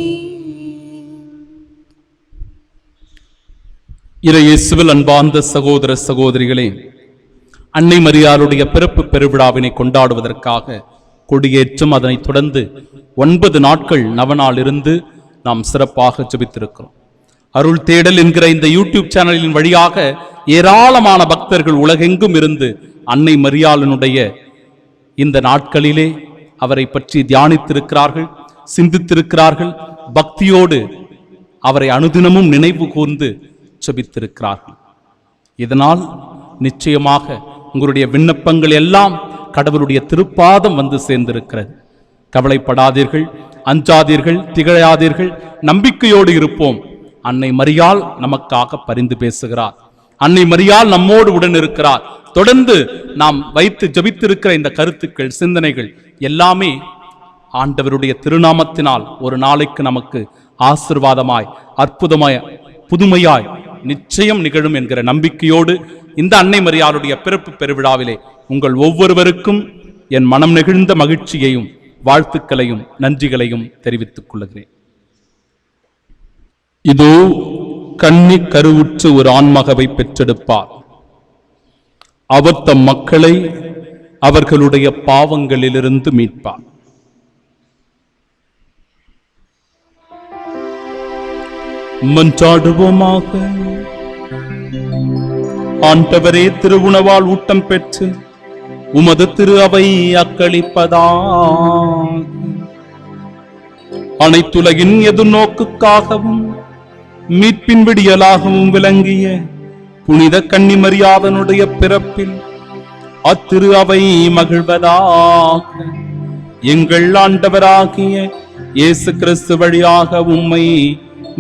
இறையேசுவில் அன்பார்ந்த சகோதர சகோதரிகளே, அன்னை மரியாளுடைய பிறப்பு பெருவிழாவினை கொண்டாடுவதற்காக கொடியேற்றம், அதனைத் தொடர்ந்து 9 நாட்கள் நவநாள் இருந்து நாம் சிறப்பாக ஜெபித்திருக்கிறோம். அருள் தேடல் என்கிற இந்த யூடியூப் சேனலின் வழியாக ஏராளமான பக்தர்கள் உலகெங்கும் இருந்து அன்னை மரியாளினுடைய இந்த நாட்களிலே அவரை பற்றி தியானித்திருக்கிறார்கள், சிந்தித்திருக்கிறார்கள், பக்தியோடு அவரை அனுதினமும் நினைவு கூர்ந்து ஜெபித்திருக்கிறார்கள். இதனால் நிச்சயமாக உங்களுடைய விண்ணப்பங்கள் எல்லாம் கடவுளுடைய திருப்பாதம் வந்து சேர்ந்திருக்கிறது. கவலைப்படாதீர்கள், அஞ்சாதீர்கள், திகழாதீர்கள், நம்பிக்கையோடு இருப்போம். அன்னை மரியாள் நமக்காக பரிந்து பேசுகிறார். அன்னை மரியாள் நம்மோடு உடன் இருக்கிறார். தொடர்ந்து நாம் வைத்து ஜபித்திருக்கிற இந்த கருத்துக்கள், சிந்தனைகள் எல்லாமே ஆண்டவருடைய திருநாமத்தினால் ஒரு நாளைக்கு நமக்கு ஆசீர்வாதமாய், அற்புதமாய், புதுமையாய் நிச்சயம் நிகழும் என்கிற நம்பிக்கையோடு இந்த அன்னை மரியாளுடைய பிறப்பு பெருவிழாவிலே உங்கள் ஒவ்வொருவருக்கும் என் மனம் நெகிழ்ந்த மகிழ்ச்சியையும் வாழ்த்துக்களையும் நன்றிகளையும் தெரிவித்துக் கொள்கிறேன். இதோ கன்னி கருவுற்று ஒரு ஆண்மகவை பெற்றெடுப்பார். அவர் தம் மக்களை அவர்களுடைய பாவங்களிலிருந்து மீட்பார். மன்றாடுவோமாக. ஆண்டவரே, திருவுணவால் ஊட்டம் பெற்று உமது திரு அவை அக்களிப்பதாக அனைத்துலகின் எதிர்நோக்குக்காகவும் மீட்பின் விடியலாகவும் விளங்கிய புனித கன்னிமரியாதனுடைய பிறப்பில் அத்திரு அவை மகிழ்வதாக எங்கள் ஆண்டவராகிய இயேசு கிறிஸ்து வழியாக உம்மை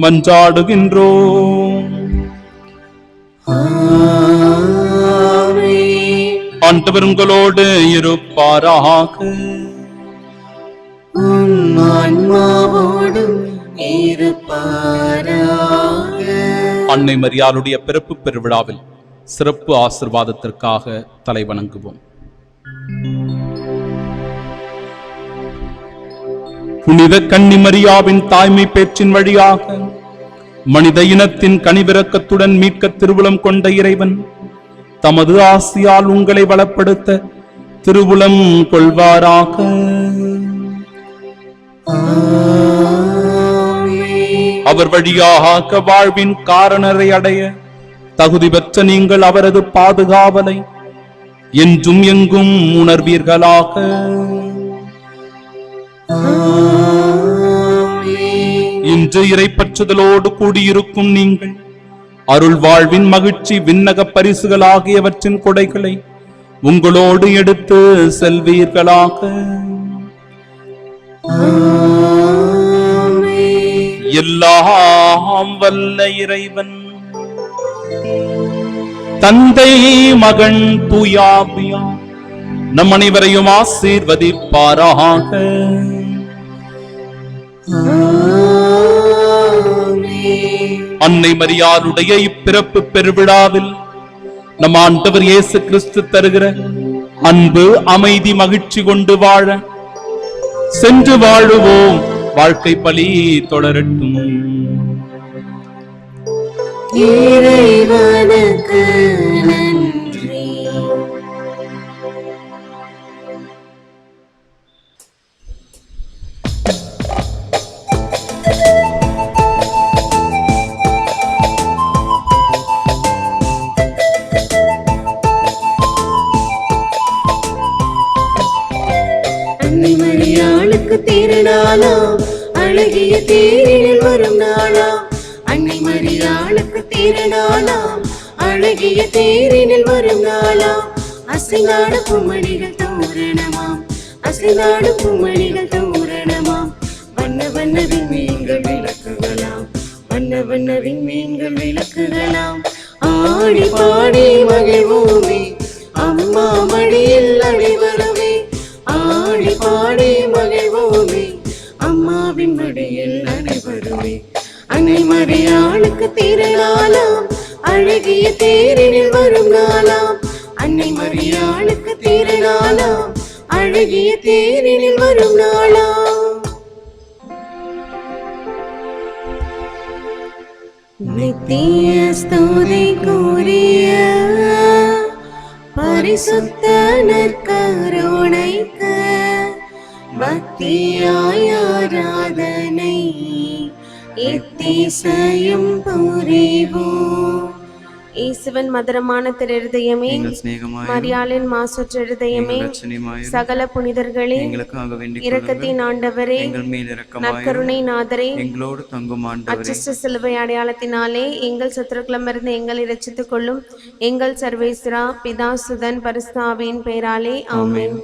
மன்றாடுகின்றோம். ஆண்டவர் உங்களோடு இருப்பாராக. அன்னை மரியாளுடைய பிறப்பு பெருவிழாவில் சிறப்பு ஆசீர்வாதத்திற்காக தலைவணங்குவோம். புனித கன்னிமரியாவின் தாய்மை பேச்சின் வழியாக மனித இனத்தின் கனிவிரக்கத்துடன் மீட்க திருவுளம் கொண்ட இறைவன் தமது ஆசியால் உங்களை வளப்படுத்த திருவுளம் கொள்வாராக. அவர் வழியாக வாழ்வின் காரணரை அடைய தகுதி பெற்ற நீங்கள் அவரது பாதுகாவலை என்றும் எங்கும் உணர்வீர்களாக. இன்று இறைப்பற்றுதலோடு கூடியிருக்கும் நீங்கள் அருள் வாழ்வின் மகிழ்ச்சி, விண்ணக பரிசுகள் ஆகியவற்றின் கொடைகளை உங்களோடு எடுத்து செல்வீர்களாக. எல்லாம் வல்ல இறைவன் தந்தை, மகன், தூயாவியா நம் அனைவரையும் ஆசீர்வதிப்பாராக. அன்னை மரியாளுடைய இப்பிறப்பு பெருவிழாவில் நம் ஆண்டவர் இயேசு கிறிஸ்து தருகிற அன்பு, அமைதி, மகிழ்ச்சி கொண்டு வாழ சென்று வாழுவோம். வாழ்க்கை பலி தொடரட்டும். இறைவனுக்கு நன்றி. அன்னை மரியாளுக்கு திருநாளாம், அழகிய தேரில் வரும் நாளாம். அன்னை மரியாளுக்கு திருநாளாம், அழகிய தேரினில் வரும் நாளாம். அசைநாடு பூமணிகள் தோரணமாம், அசைநாடு பூமணிகள் தோரணமாம். வண்ண வண்ண விண்மீன்கள் விளக்குகளாம், வண்ண வண்ண விண்மீன்கள் விளக்குகளாம். ஆடி பாடி மகிழ்வோமே, அம்மா மடியில் அனைவருமே. ஆடி பாடி மகிழ்வோமே, அம்மாவின் மடியில் அனைவருமே. அன்னை மரியாளுக்கு திருநாளாம், அழகிய தேரினில் வரும் நாளாம். அன்னை மரியாளுக்கு திருநாளாம், அழகிய தேரினில் வரும் நாளாம். நித்திய ஸ்துதிக்குரிய பரிசுத்த நற்கருணைக்கு பக்தியாய் ஆராதனை எத்திசையும் புரிவோம். இயேசுவின் மதுரமான திருஹிருதயமே, மரியாளின் மாசற்ற இருதயமே, சகல புனிதர்களே, இரக்கத்தின் ஆண்டவரே, நற்கருணை நாதரே, அச்சஸ்ட சிலுவை அடையாளத்தினாலே எங்கள் சத்துருக்களிடமிருந்து எங்களை இரட்சித்துக் கொள்ளும். எங்கள் சர்வேஸ்வரா, பிதா, சுதன், பரிசுத்த ஆவியின் பெயராலே ஆமென்.